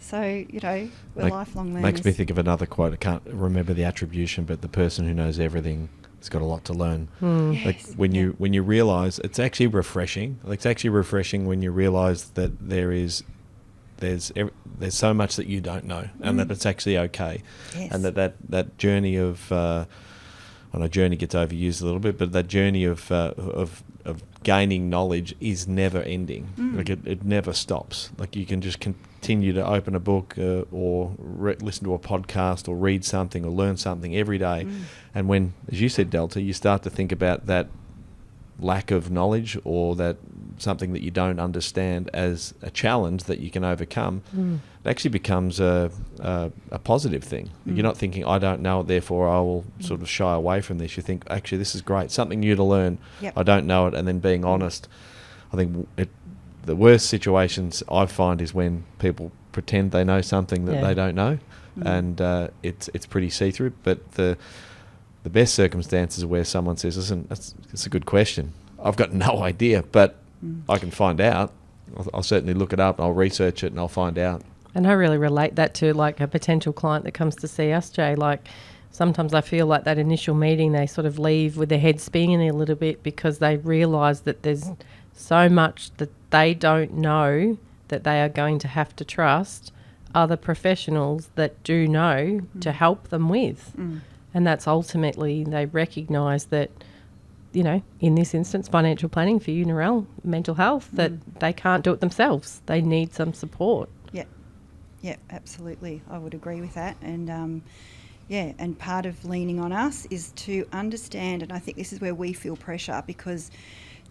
S4: So, we're lifelong learners.
S3: Makes me think of another quote. I can't remember the attribution, but the person who knows everything has got a lot to learn.
S4: Yes.
S3: Like when you realise, it's actually refreshing. It's actually refreshing when you realise that there's so much that you don't know, and that it's actually okay.
S4: Yes.
S3: And that journey of, I know journey gets overused a little bit, but that journey of gaining knowledge is never ending. Like it never stops. Like you can just continue to open a book or listen to a podcast or read something or learn something every day. And when, as you said, Delta, you start to think about that lack of knowledge or that something that you don't understand as a challenge that you can overcome, it actually becomes a positive thing. You're not thinking, I don't know it, therefore I will sort of shy away from this. You think, actually, this is great, something new to learn.
S4: Yep.
S3: I don't know it, and then being honest. I think the worst situations I find is when people pretend they know something that they don't know. and it's pretty see-through. But the best circumstances are where someone says, listen, it's a good question. I've got no idea, but I can find out. I'll certainly look it up, I'll research it, and I'll find out.
S5: And I really relate that to like a potential client that comes to see us, Jay. Like sometimes I feel like that initial meeting, they sort of leave with their head spinning a little bit because they realise that there's so much that they don't know that they are going to have to trust other professionals that do know to help them with. And that's ultimately, they recognise that, you know, in this instance, financial planning for you, Narelle, mental health, that they can't do it themselves. They need some support.
S4: Yeah, absolutely. I would agree with that. And and part of leaning on us is to understand, and I think this is where we feel pressure, because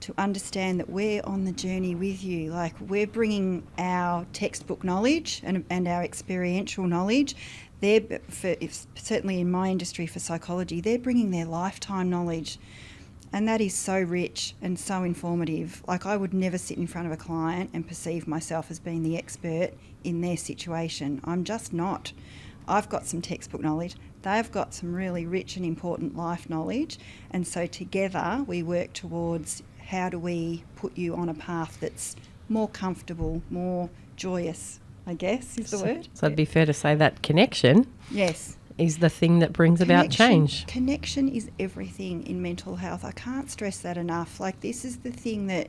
S4: to understand that we're on the journey with you. Like, we're bringing our textbook knowledge and our experiential knowledge. Certainly in my industry for psychology, they're bringing their lifetime knowledge. And that is so rich and so informative. Like, I would never sit in front of a client and perceive myself as being the expert in their situation. I'm just not. I've got some textbook knowledge. They've got some really rich and important life knowledge. And so together we work towards, how do we put you on a path that's more comfortable, more joyous, I guess is the word.
S5: So it'd be fair to say that connection is the thing that brings about change.
S4: Connection is everything in mental health. I can't stress that enough. Like, this is the thing that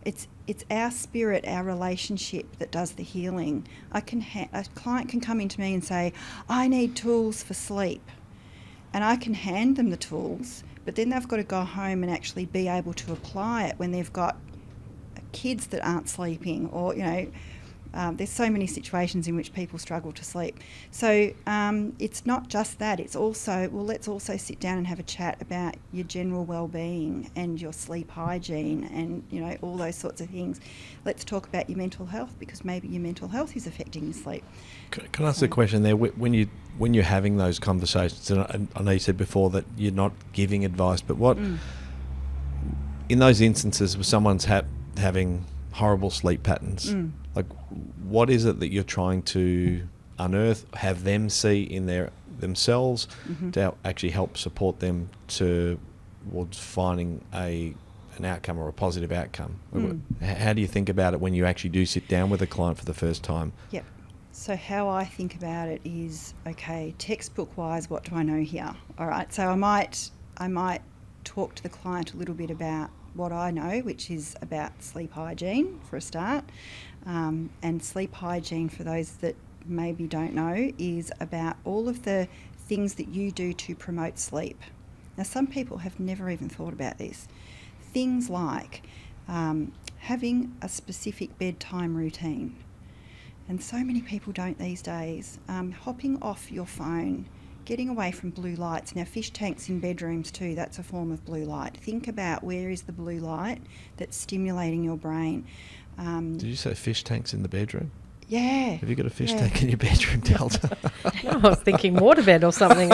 S4: it's our spirit, our relationship that does the healing. A client can come into me and say, I need tools for sleep. And I can hand them the tools, but then they've got to go home and actually be able to apply it when they've got kids that aren't sleeping, or, you know, there's so many situations in which people struggle to sleep. So it's not just that, it's also, well, let's also sit down and have a chat about your general well-being and your sleep hygiene and, you know, all those sorts of things. Let's talk about your mental health, because maybe your mental health is affecting your sleep.
S3: Can I ask a question there? When you're having those conversations, and I know you said before that you're not giving advice, but what, in those instances where someone's having horrible sleep patterns, like, what is it that you're trying to unearth, have them see in themselves to actually help support them towards finding an outcome or a positive outcome? How do you think about it when you actually do sit down with a client for the first time?
S4: Yep. So how I think about it is, okay, textbook-wise, what do I know here? All right, so I might talk to the client a little bit about what I know, which is about sleep hygiene for a start. And sleep hygiene, for those that maybe don't know, is about all of the things that you do to promote sleep. Now, some people have never even thought about this. Things like having a specific bedtime routine. And so many people don't these days. Hopping off your phone, getting away from blue lights. Now, fish tanks in bedrooms too, that's a form of blue light. Think about where is the blue light that's stimulating your brain.
S3: Did you say fish tanks in the bedroom?
S4: Yeah.
S3: Have you got a fish tank in your bedroom, Delta?
S5: I was thinking waterbed or something.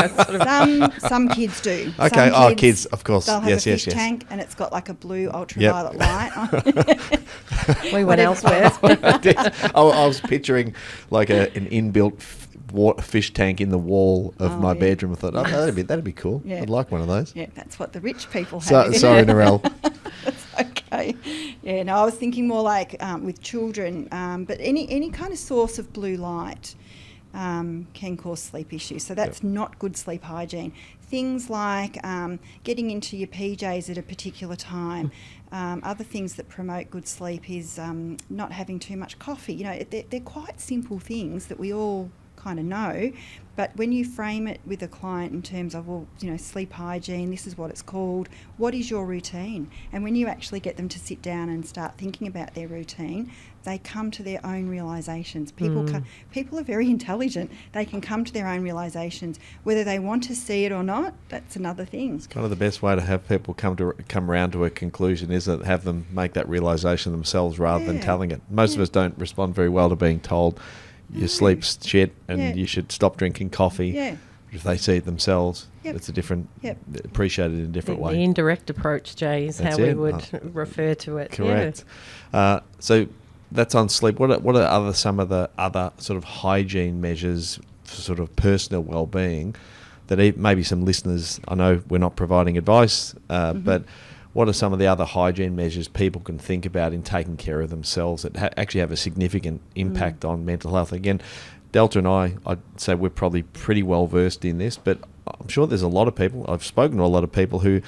S4: Some kids do.
S3: Okay,
S4: Some
S3: kids, of course.
S4: They'll have
S3: yes,
S4: a fish
S3: yes.
S4: tank and it's got like a blue ultraviolet light on.
S5: We went elsewhere.
S3: I was picturing like an inbuilt fish tank in the wall of my bedroom. I thought, that'd be cool.
S4: Yeah.
S3: I'd like one of those.
S4: Yeah, that's what the rich people have.
S3: Sorry, Narelle.
S4: That's okay. Yeah, no, I was thinking more like with children, but any kind of source of blue light can cause sleep issues. So that's not good sleep hygiene. Things like getting into your PJs at a particular time. Other things that promote good sleep is not having too much coffee. You know, they're quite simple things that we all kind of know, but when you frame it with a client in terms of, well, you know, sleep hygiene, this is what it's called, what is your routine? And when you actually get them to sit down and start thinking about their routine, they come to their own realizations. People are very intelligent. They can come to their own realizations. Whether they want to see it or not, that's another thing.
S3: It's kind of the best way to have people come around to a conclusion, is that have them make that realization themselves rather than telling it. Most of us don't respond very well to being told your sleep's shit and you should stop drinking coffee.
S4: Yeah.
S3: If they see it themselves, it's a different, appreciated in a different way.
S5: The indirect approach, Jay, is how we would refer to it.
S3: Correct. Yeah. So that's on sleep. What are some of the other sort of hygiene measures sort of personal well-being, that maybe some listeners, I know we're not providing advice, but what are some of the other hygiene measures people can think about in taking care of themselves that actually have a significant impact on mental health? Again, Delta and I'd say we're probably pretty well versed in this, but I'm sure there's a lot of people, I've spoken to a lot of people who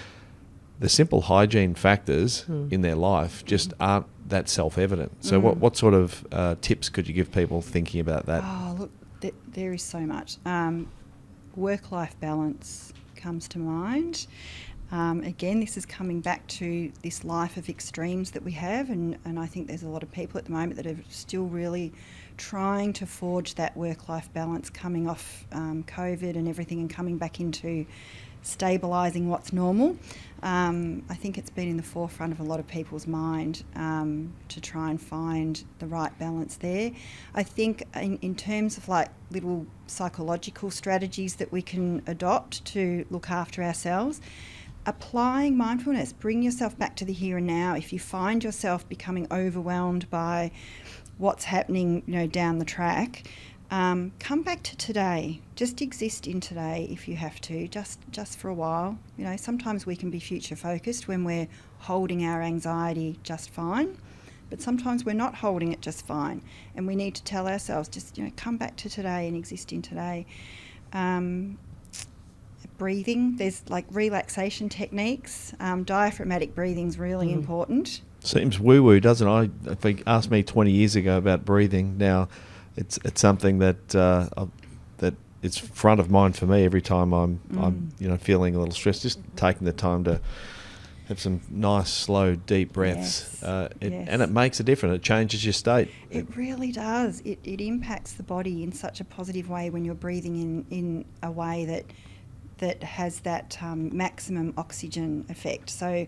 S3: the simple hygiene factors in their life just aren't that self-evident. So what sort of tips could you give people thinking about that?
S4: Oh, look, there is so much. Work-life balance comes to mind. Again, this is coming back to this life of extremes that we have, and I think there's a lot of people at the moment that are still really trying to forge that work-life balance coming off COVID and everything, and coming back into stabilising what's normal. I think it's been in the forefront of a lot of people's mind to try and find the right balance there. I think in terms of like little psychological strategies that we can adopt to look after ourselves, applying mindfulness, bring yourself back to the here and now. If you find yourself becoming overwhelmed by what's happening, down the track, come back to today. Just exist in today if you have to, just for a while. Sometimes we can be future focused when we're holding our anxiety just fine, but sometimes we're not holding it just fine, and we need to tell ourselves just come back to today and exist in today. Breathing, there's like relaxation techniques. Diaphragmatic breathing's really important.
S3: Seems woo-woo, doesn't it? If you asked me 20 years ago about breathing, now it's something that that it's front of mind for me every time I'm feeling a little stressed. Just taking the time to have some nice, slow, deep breaths, and it makes a difference. It changes your state.
S4: It really does. It impacts the body in such a positive way when you're breathing in a way that has that maximum oxygen effect. So,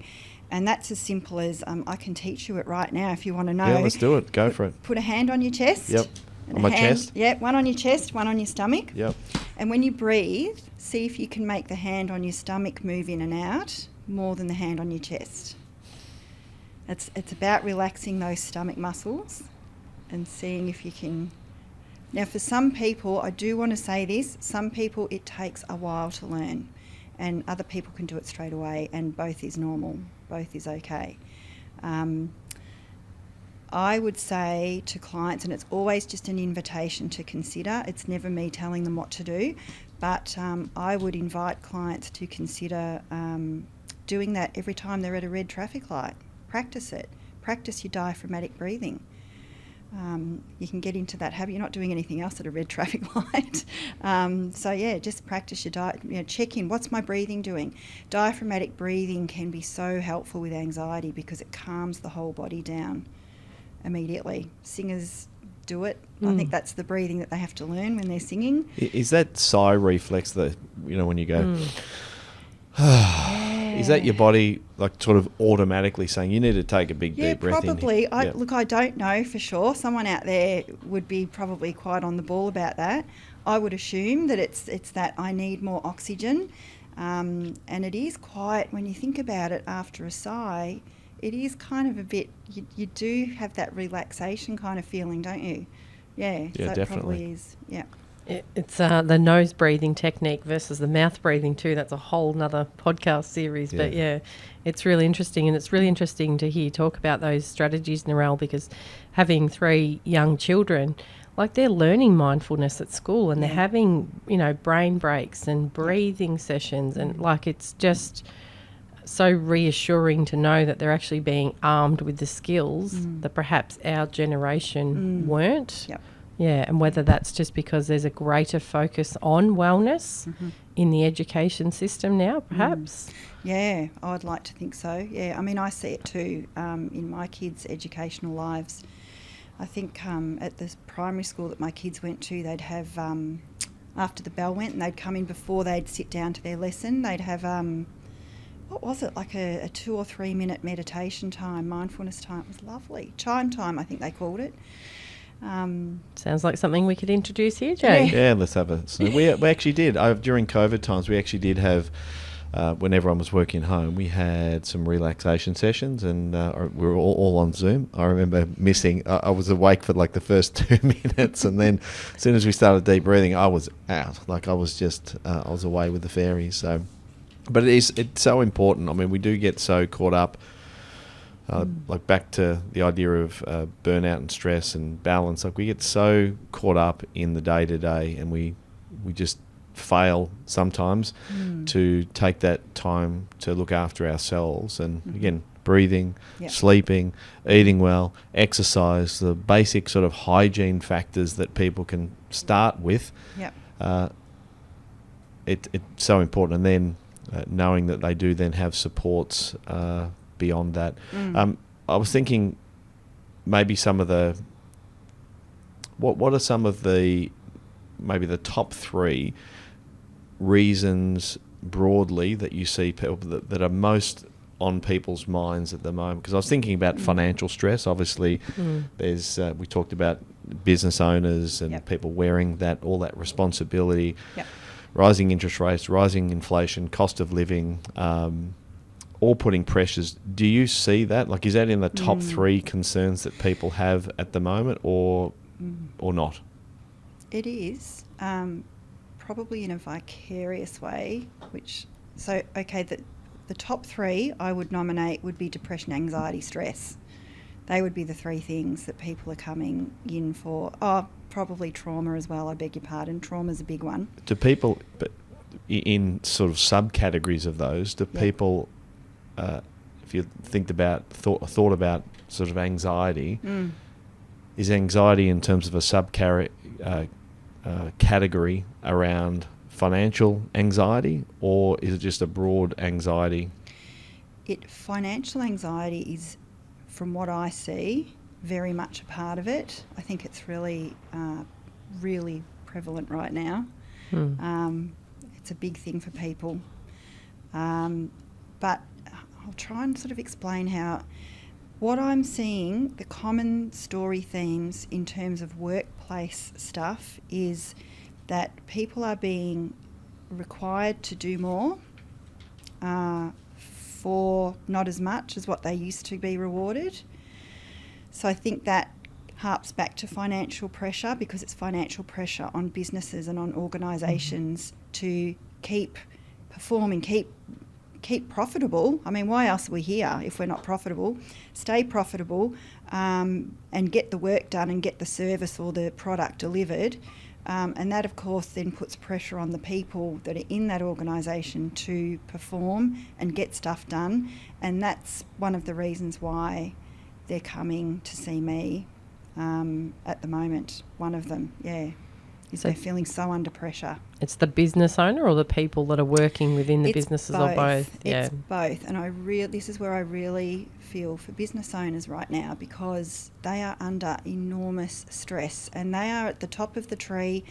S4: and that's as simple as I can teach you it right now if you want to know.
S3: Yeah, let's do it. Go for it.
S4: Put a hand on your chest.
S3: Yep. On my chest?
S4: Yeah, one on your chest, one on your stomach.
S3: Yep.
S4: And when you breathe, see if you can make the hand on your stomach move in and out more than the hand on your chest. It's about relaxing those stomach muscles and seeing if you can. Now, for some people, I do want to say this, some people it takes a while to learn, and other people can do it straight away, and both is normal, both is okay. I would say to clients, and it's always just an invitation to consider, it's never me telling them what to do, but I would invite clients to consider doing that every time they're at a red traffic light. Practice it. Practice your diaphragmatic breathing. You can get into that habit. You're not doing anything else at a red traffic light. Just practice your diet. Check in. What's my breathing doing? Diaphragmatic breathing can be so helpful with anxiety because it calms the whole body down immediately. Singers do it. I think that's the breathing that they have to learn when they're singing.
S3: Is that sigh reflex that, when you go... Is that your body like sort of automatically saying you need to take a big deep breath in?
S4: Yeah, probably. Look, I don't know for sure. Someone out there would be probably quite on the ball about that. I would assume that it's that I need more oxygen, and it is quite, when you think about it after a sigh, it is kind of a bit, you do have that relaxation kind of feeling, don't you? Yeah, so
S3: definitely.
S4: It probably is, yeah.
S5: It's the nose breathing technique versus the mouth breathing too. That's a whole nother podcast series.
S3: Yeah.
S5: But yeah, it's really interesting. And it's really interesting to hear you talk about those strategies, Narelle, because having 3 young children, like they're learning mindfulness at school and they're having, brain breaks and breathing sessions. And like it's just so reassuring to know that they're actually being armed with the skills that perhaps our generation weren't.
S4: Yep.
S5: Yeah, and whether that's just because there's a greater focus on wellness in the education system now, perhaps.
S4: Yeah, I'd like to think so. Yeah, I mean, I see it too in my kids' educational lives. I think at the primary school that my kids went to, they'd have, after the bell went and they'd come in before they'd sit down to their lesson, they'd have, what was it, like a 2 or 3 minute meditation time, mindfulness time. It was lovely. Chime time, I think they called it.
S5: Sounds like something we could introduce here, Jay.
S3: Yeah, let's have a... So we actually did. During COVID times, we actually did have when everyone was working home, we had some relaxation sessions, and we were all on Zoom. I remember missing. I was awake for like the first 2 minutes, and then as soon as we started deep breathing, I was out. Like I was away with the fairies. So, but it's so important. I mean, we do get so caught up. Like back to the idea of burnout and stress and balance. Like we get so caught up in the day to day, and we just fail sometimes to take that time to look after ourselves. And again, breathing, sleeping, eating well, exercise, the basic sort of hygiene factors that people can start with. It's so important. And then knowing that they do then have supports beyond that. I was thinking maybe some of the what are some of the maybe the top 3 reasons broadly that you see people that are most on people's minds at the moment? Because I was thinking about financial stress. Obviously, there's we talked about business owners and people wearing all that responsibility. Rising interest rates, rising inflation, cost of living, all putting pressures. Do you see that? Like, is that in the top 3 concerns that people have at the moment, or not?
S4: It is. Probably in a vicarious way, the top 3 I would nominate would be depression, anxiety, stress. They would be the 3 things that people are coming in for. Oh, probably trauma as well, I beg your pardon. Trauma's a big one. Do people,
S3: but in sort of subcategories of those, do people, if you thought about sort of anxiety, is anxiety in terms of a category around financial anxiety, or is it just a broad anxiety?
S4: Financial anxiety is, from what I see, very much a part of it. I think it's really, really prevalent right now. It's a big thing for people. But I'll try and sort of explain what I'm seeing, the common story themes in terms of workplace stuff is that people are being required to do more for not as much as what they used to be rewarded. So I think that harps back to financial pressure, because it's financial pressure on businesses and on organisations to keep performing, keep profitable. I mean, why else are we here if we're not profitable? Stay profitable and get the work done and get the service or the product delivered. And that, of course, then puts pressure on the people that are in that organisation to perform and get stuff done. And that's one of the reasons why they're coming to see me at the moment. One of them, is they're feeling so under pressure.
S5: It's the business owner or the people that are working within the businesses, or both?
S4: It's both. And this is where I really feel for business owners right now, because they are under enormous stress and they are at the top of the tree.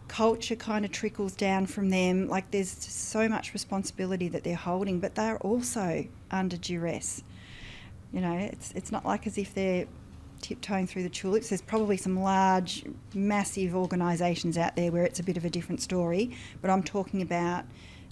S4: Culture kind of trickles down from them. Like, there's so much responsibility that they're holding, but they're also under duress. You know, it's not like as if they're tiptoeing through the tulips. There's probably some large, massive organisations out there where it's a bit of a different story, but I'm talking about,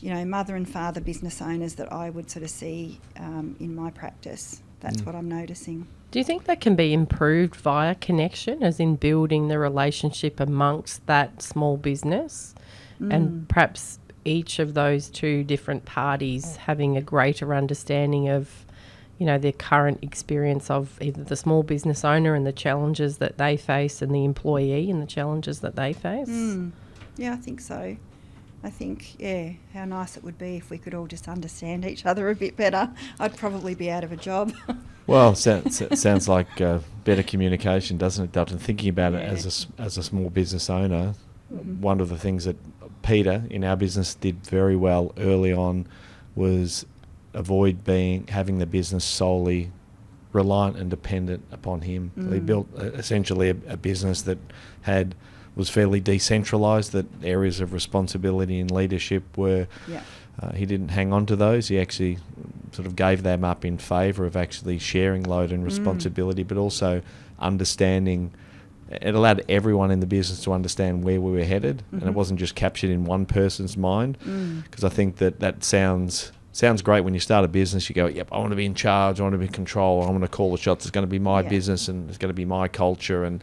S4: mother and father business owners that I would sort of see in my practice. That's what I'm noticing.
S5: Do you think that can be improved via connection, as in building the relationship amongst that small business, and perhaps each of those 2 different parties having a greater understanding of their current experience of either the small business owner and the challenges that they face, and the employee and the challenges that they face?
S4: Yeah, I think so. I think, how nice it would be if we could all just understand each other a bit better. I'd probably be out of a job.
S3: Well, sounds like better communication, doesn't it, Dalton? Thinking about it as a small business owner, one of the things that Peter in our business did very well early on was avoid having the business solely reliant and dependent upon him. He built essentially a business that was fairly decentralised, that areas of responsibility and leadership were, he didn't hang on to those. He actually sort of gave them up in favour of actually sharing load and responsibility, but also understanding it allowed everyone in the business to understand where we were headed, and it wasn't just captured in one person's mind. Because I think that sounds great when you start a business. You go, yep, I want to be in charge, I want to be in control, I want to call the shots. It's going to be my business, and it's going to be my culture. And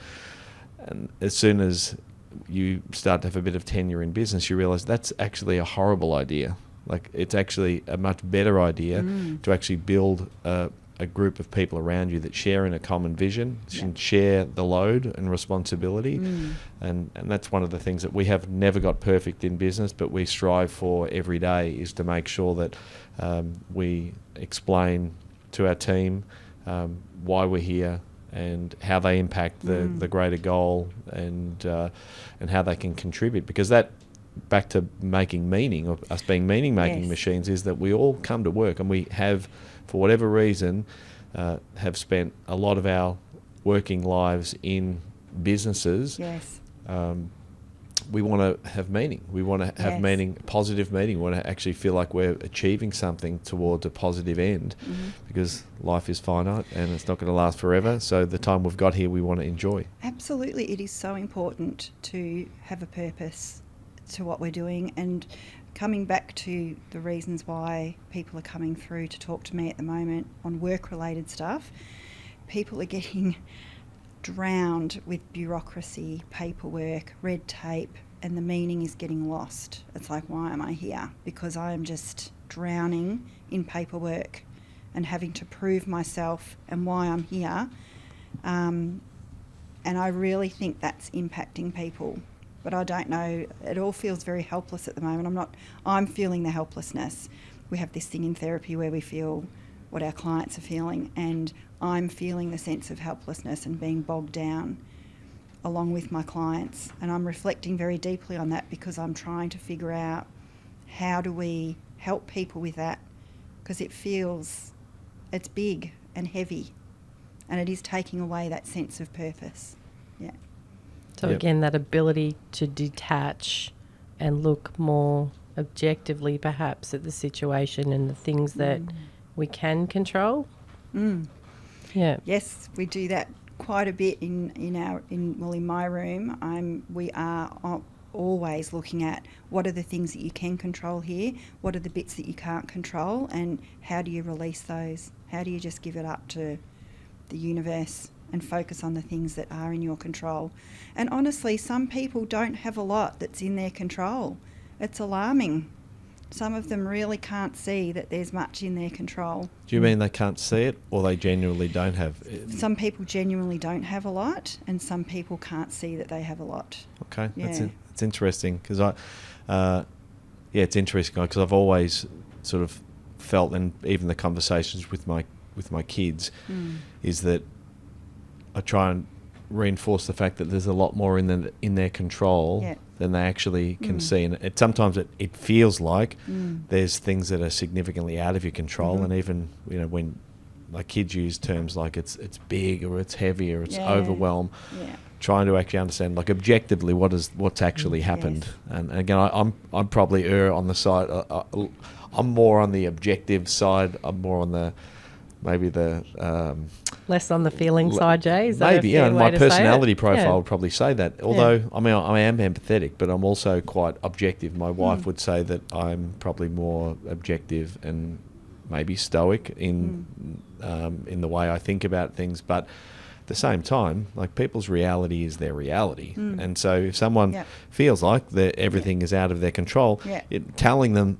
S3: as soon as you start to have a bit of tenure in business, you realise that's actually a horrible idea. Like, it's actually a much better idea to actually build a group of people around you that share in a common vision, and share the load and responsibility. And that's one of the things that we have never got perfect in business, but we strive for every day, is to make sure that we explain to our team why we're here and how they impact the greater goal, and how they can contribute. Because that, back to making meaning, or us being meaning-making machines, is that we all come to work, and we have, for whatever reason, have spent a lot of our working lives in businesses. We want to have meaning. We want to have meaning, positive meaning. We want to actually feel like we're achieving something towards a positive end, because life is finite and it's not going to last forever. So the time we've got here, we want to enjoy.
S4: Absolutely. It is so important to have a purpose to what we're doing. And coming back to the reasons why people are coming through to talk to me at the moment on work-related stuff, people are getting drowned with bureaucracy, paperwork, red tape, and the meaning is getting lost. It's like, why am I here? Because I am just drowning in paperwork and having to prove myself and why I'm here. And I really think that's impacting people. But I don't know, it all feels very helpless at the moment. I'm feeling the helplessness. We have this thing in therapy where we feel what our clients are feeling, and I'm feeling the sense of helplessness and being bogged down along with my clients. And I'm reflecting very deeply on that, because I'm trying to figure out, how do we help people with that? Because it's big and heavy, and it is taking away that sense of purpose. Yeah.
S5: So again, that ability to detach and look more objectively perhaps at the situation and the things that we can control. Yeah.
S4: Yes, we do that quite a bit in my room. We are always looking at, what are the things that you can control here, what are the bits that you can't control, and how do you release those? How do you just give it up to the universe and focus on the things that are in your control? And honestly, some people don't have a lot that's in their control. It's alarming. Some of them really can't see that there's much in their control.
S3: Do you mean they can't see it, or they genuinely don't have it?
S4: Some people genuinely don't have a lot, and some people can't see that they have a lot.
S3: Okay, that's interesting, because it's interesting, because I've always sort of felt, and even the conversations with my kids, is that I try and reinforce the fact that there's a lot more in their control than they actually can see. And sometimes it feels like there's things that are significantly out of your control. And even, when my kids use terms like it's big, or it's heavy, or it's overwhelmed, trying to actually understand, like, objectively, what's actually happened. And again, I'm probably on the side, I'm more on the objective side. I'm more on the
S5: less on the feeling side, Jay. Is
S3: maybe,
S5: that a fair
S3: and
S5: way
S3: my
S5: to say
S3: personality
S5: it?
S3: profile would probably say that. Although, I am empathetic, but I'm also quite objective. My wife would say that I'm probably more objective and maybe stoic in the way I think about things. But at the same time, like, people's reality is their reality. And so if someone feels like everything is out of their control, telling them,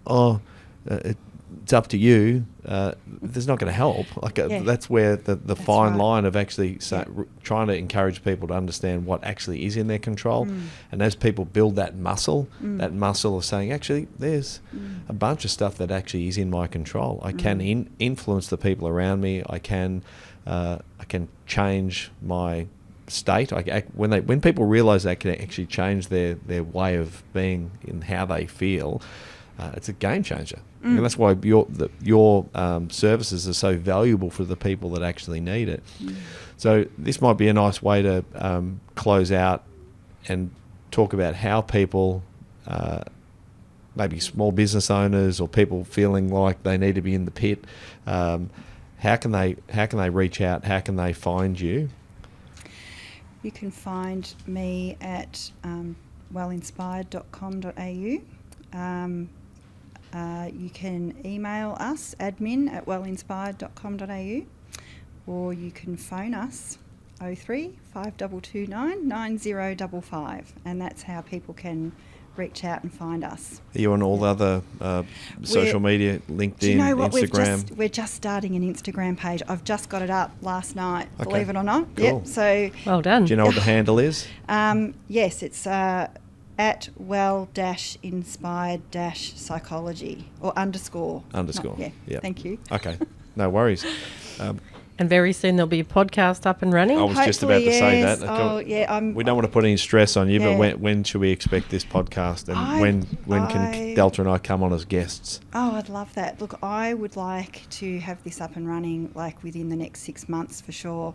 S3: it's up to you, there's not going to help. That's where the fine line of actually trying to encourage people to understand what actually is in their control. And as people build that muscle of saying, actually, there's a bunch of stuff that actually is in my control. I can influence the people around me. I can change my state. When people realise they can actually change their way of being in how they feel, it's a game changer. And that's why your services are so valuable for the people that actually need it. So this might be a nice way to close out and talk about how people, maybe small business owners or people feeling like they need to be in the pit, how can they reach out? How can they find you?
S4: You can find me at wellinspired.com.au. You can email us, admin@wellinspired.com.au, or you can phone us 03 5229 9055, and that's how people can reach out and find us.
S3: Are you on all other social media, LinkedIn,
S4: Do you know what?
S3: Instagram?
S4: We're just starting an Instagram page. I've just got it up last night,
S3: Okay.
S4: believe it or not.
S3: Cool.
S4: Yep. So
S5: Well done.
S3: Do you know what the handle is?
S4: yes, it's at well-inspired-psychology or underscore.
S3: Underscore.
S4: Yeah.
S3: Yep.
S4: Thank you.
S3: Okay, no worries.
S5: And very soon there'll be a podcast up and running.
S3: I was just about to say that.
S4: Oh, yeah.
S3: We don't want to put any stress on you,
S4: Yeah.
S3: but when should we expect this podcast? And when can Delta and I come on as guests?
S4: Oh, I'd love that. Look, I would like to have this up and running like within the next 6 months for sure.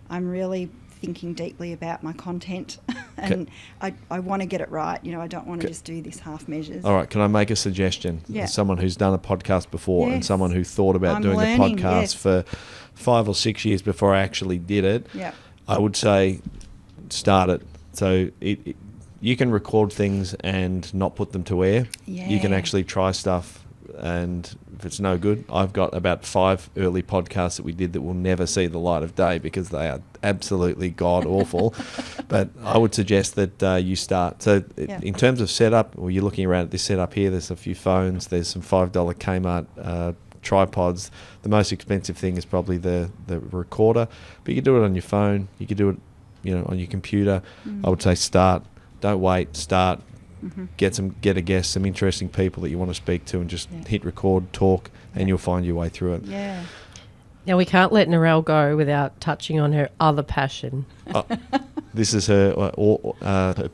S4: I'm really thinking deeply about my content and I want to get it right. You know, I don't want to just do this half measures.
S3: All right, can I make a suggestion?
S4: Yeah.
S3: As someone who's done a podcast before and
S4: Yes.
S3: someone who thought about
S4: I'm
S3: doing
S4: learning,
S3: a podcast
S4: yes.
S3: for 5 or 6 years before I actually did it,
S4: Yeah.
S3: I would say start it. So you can record things and not put them to air. You can
S4: Yeah.
S3: actually try stuff, and if it's no good, I've got about 5 early podcasts that we did that will never see the light of day because they are absolutely god awful. But I would suggest that you start. So
S4: Yeah.
S3: in terms of setup, well, you're looking around at this setup here. There's a few phones. There's some $5 Kmart tripods. The most expensive thing is probably the recorder, but you can do it on your phone. You can do it, on your computer. I would say start. Don't wait. Start. Get a guest, some interesting people that you want to speak to, and just hit record, talk, and you'll find your way through it.
S4: Yeah.
S5: Now, we can't let Narelle go without touching on her other passion.
S3: This is her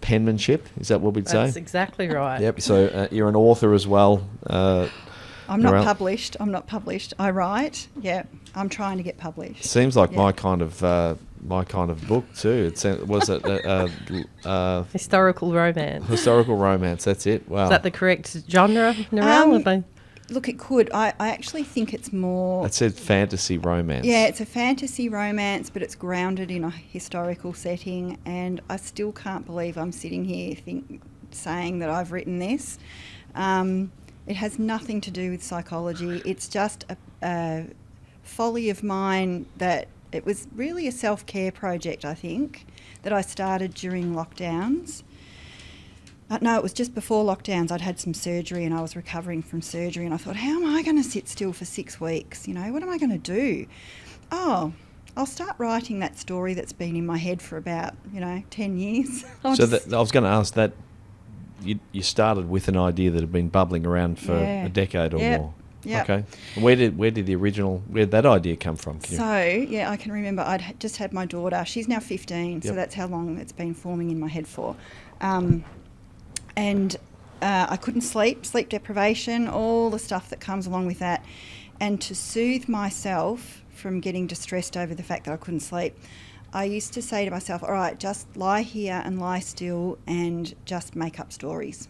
S3: penmanship. Is that what we'd say?
S5: That's exactly right.
S3: Yep. So you're an author as well.
S4: I'm
S3: Narelle?
S4: not published. I write. Yeah. I'm trying to get published.
S3: Seems like
S4: Yeah.
S3: my kind of book too. Was it
S5: Historical romance.
S3: historical romance? That's it. Wow.
S5: Is that the correct genre, Narelle? Have I-
S4: Look, it could. I actually think it's more...
S3: It said fantasy romance.
S4: Yeah, it's a fantasy romance, but it's grounded in a historical setting, and I still can't believe I'm sitting here saying that I've written this. It has nothing to do with psychology. It's just a folly of mine that it was really a self-care project, I think, that I started during lockdowns. No, it was just before lockdowns. I'd had some surgery and I was recovering from surgery, and I thought, how am I going to sit still for 6 weeks? What am I going to do? Oh, I'll start writing that story that's been in my head for about, 10 years.
S3: I was going to ask that you started with an idea that had been bubbling around for a decade or more.
S4: Yeah.
S3: Okay. Where did that idea come from?
S4: I can remember I'd just had my daughter. She's now 15, so
S3: Yep.
S4: that's how long it's been forming in my head for. And I couldn't sleep deprivation, all the stuff that comes along with that. And to soothe myself from getting distressed over the fact that I couldn't sleep, I used to say to myself, all right, just lie here and lie still and just make up stories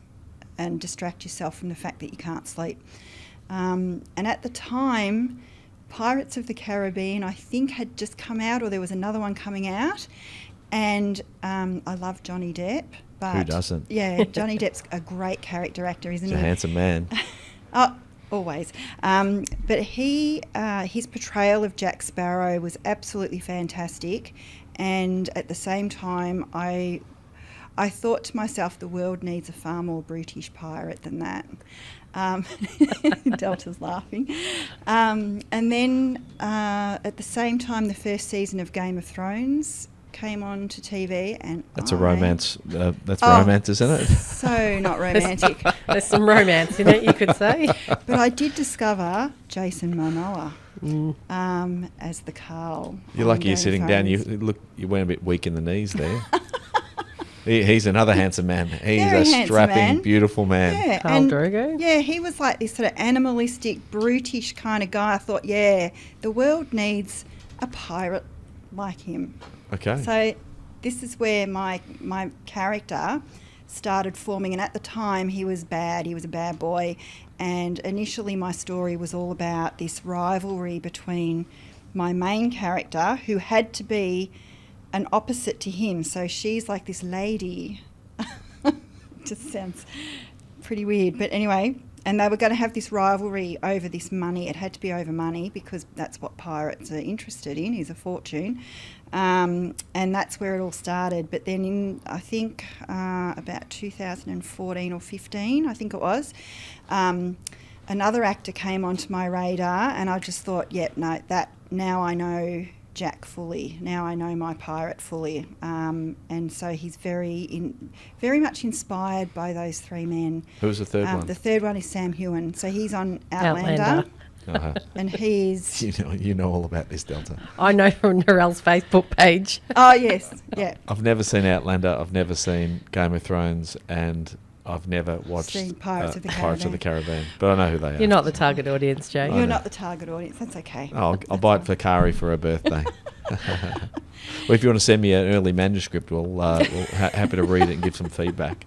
S4: and distract yourself from the fact that you can't sleep. And at the time, Pirates of the Caribbean, I think, had just come out, or there was another one coming out. And I love Johnny Depp. But
S3: Who doesn't?
S4: Yeah, Johnny Depp's a great character actor, isn't
S3: He's
S4: he?
S3: a handsome man.
S4: Oh, always. But his portrayal of Jack Sparrow was absolutely fantastic. And at the same time, I thought to myself, the world needs a far more brutish pirate than that. Delta's laughing. And then at the same time, the first season of Game of Thrones came on to TV, and
S3: That's a romance. That's romance, isn't it?
S4: So not romantic.
S5: There's some romance in it, you could say.
S4: But I did discover Jason Momoa as the Carl.
S3: You're
S4: on
S3: lucky
S4: Game
S3: you're
S4: of
S3: sitting down.
S4: Thrones.
S3: You went a bit weak in the knees there. He's another handsome man. He's
S4: Very
S3: a
S4: handsome
S3: strapping,
S4: man.
S3: beautiful man.
S4: Yeah,
S5: Khal
S4: and
S5: Drogo?
S4: Yeah, he was like this sort of animalistic, brutish kind of guy. I thought, the world needs a pirate like him.
S3: Okay.
S4: So this is where my character started forming, and at the time he was bad. He was a bad boy, and initially my story was all about this rivalry between my main character, who had to be an opposite to him. So she's like this lady. Just sounds pretty weird. But anyway, and they were going to have this rivalry over this money. It had to be over money because that's what pirates are interested in, is a fortune. And that's where it all started. But then in, I think, about 2014 or 15, I think it was, another actor came onto my radar, and I just thought, yep, no, that now I know Jack fully. Now I know my pirate fully. And so he's very much inspired by those three men.
S3: Who was the third one?
S4: The third one is Sam Heughan. So he's on Outlander.
S3: Uh-huh.
S4: And he's...
S3: You know all about this, Delta.
S5: I know from Narelle's Facebook page.
S4: Oh, yes, yeah.
S3: I've never seen Outlander. I've never seen Game of Thrones, and I've never watched
S4: Pirates of the
S3: Caribbean. But I know who they are.
S5: You're not the target audience, Jay.
S4: You're not the target audience. That's okay.
S3: I'll buy it for Kari for her birthday. Well, if you want to send me an early manuscript, we'll happy to read it and give some feedback.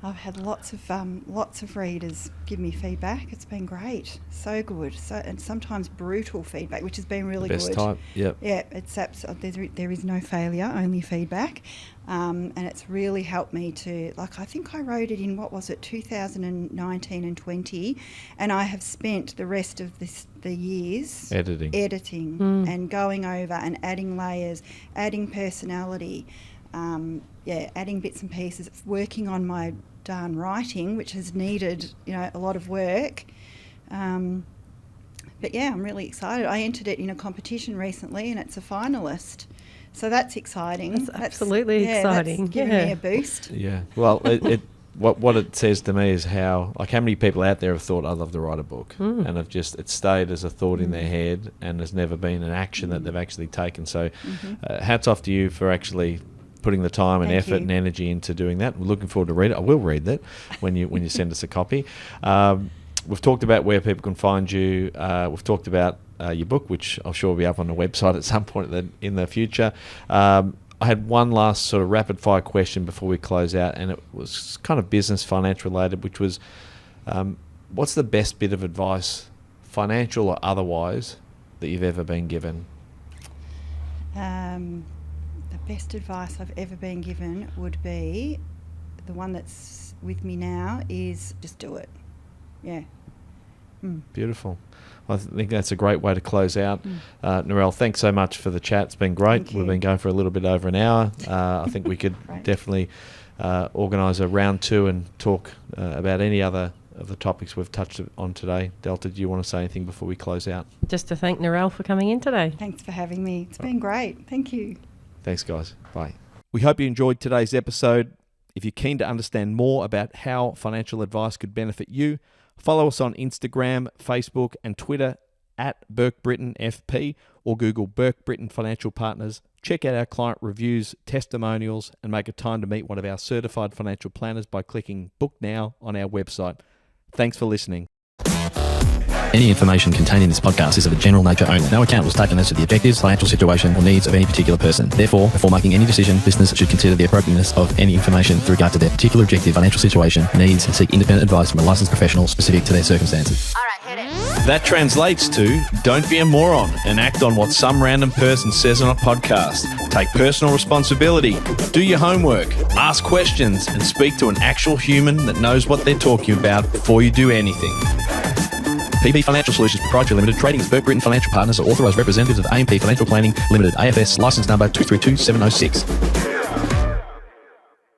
S4: I've had lots of readers give me feedback. It's been great, so good, and sometimes brutal feedback, which has been really
S3: Best
S4: good.
S3: type, yep.
S4: Yeah, it's there is no failure, only feedback, and it's really helped me to, like, I think I wrote it in, what was it, 2019 and 20, and I have spent the rest of the years editing and going over and adding layers, adding personality. Adding bits and pieces, working on my darn writing, which has needed, a lot of work. But yeah, I'm really excited. I entered it in a competition recently, and it's a finalist. So that's exciting.
S5: That's absolutely exciting.
S4: That's giving me a boost.
S3: Yeah. Well, what it says to me is how many people out there have thought, I'd love to write a book, and it stayed as a thought in their head, and there's never been an action that they've actually taken. So hats off to you for actually putting the time and effort and energy into doing that. We're looking forward to read it. I will read that when you send us a copy. We've talked about where people can find you. We've talked about your book, which I'm sure will be up on the website at some point in the future. I had one last sort of rapid fire question before we close out, and it was kind of business, financial related, which was, what's the best bit of advice, financial or otherwise, that you've ever been given?
S4: The best advice I've ever been given would be, the one that's with me now, is just do it. Yeah.
S3: Beautiful. Well, I think that's a great way to close out. Narelle, thanks so much for the chat. It's been great. We've been going for a little bit over an hour. I think we could definitely organise a round 2 and talk about any other of the topics we've touched on today. Delta, do you want to say anything before we close out?
S5: Just to thank Narelle for coming in today.
S4: Thanks for having me. It's been great. Thank you.
S3: Thanks, guys. Bye. We hope you enjoyed today's episode. If you're keen to understand more about how financial advice could benefit you, follow us on Instagram, Facebook, and Twitter at Burke Britain FP, or Google Burke Britain Financial Partners. Check out our client reviews, testimonials, and make a time to meet one of our certified financial planners by clicking Book Now on our website. Thanks for listening.
S6: Any information contained in this podcast is of a general nature only. No account was taken as to the objectives, financial situation, or needs of any particular person. Therefore, before making any decision, listeners should consider the appropriateness of any information with regard to their particular objective, financial situation, needs, and seek independent advice from a licensed professional specific to their circumstances.
S7: All right, hit it.
S3: That translates to, don't be a moron and act on what some random person says on a podcast. Take personal responsibility, do your homework, ask questions, and speak to an actual human that knows what they're talking about before you do anything. PB Financial Solutions Proprietary Limited, trading as Burke Britain Financial Partners, are authorised representatives of AMP Financial Planning Limited, AFS, licence number 232706.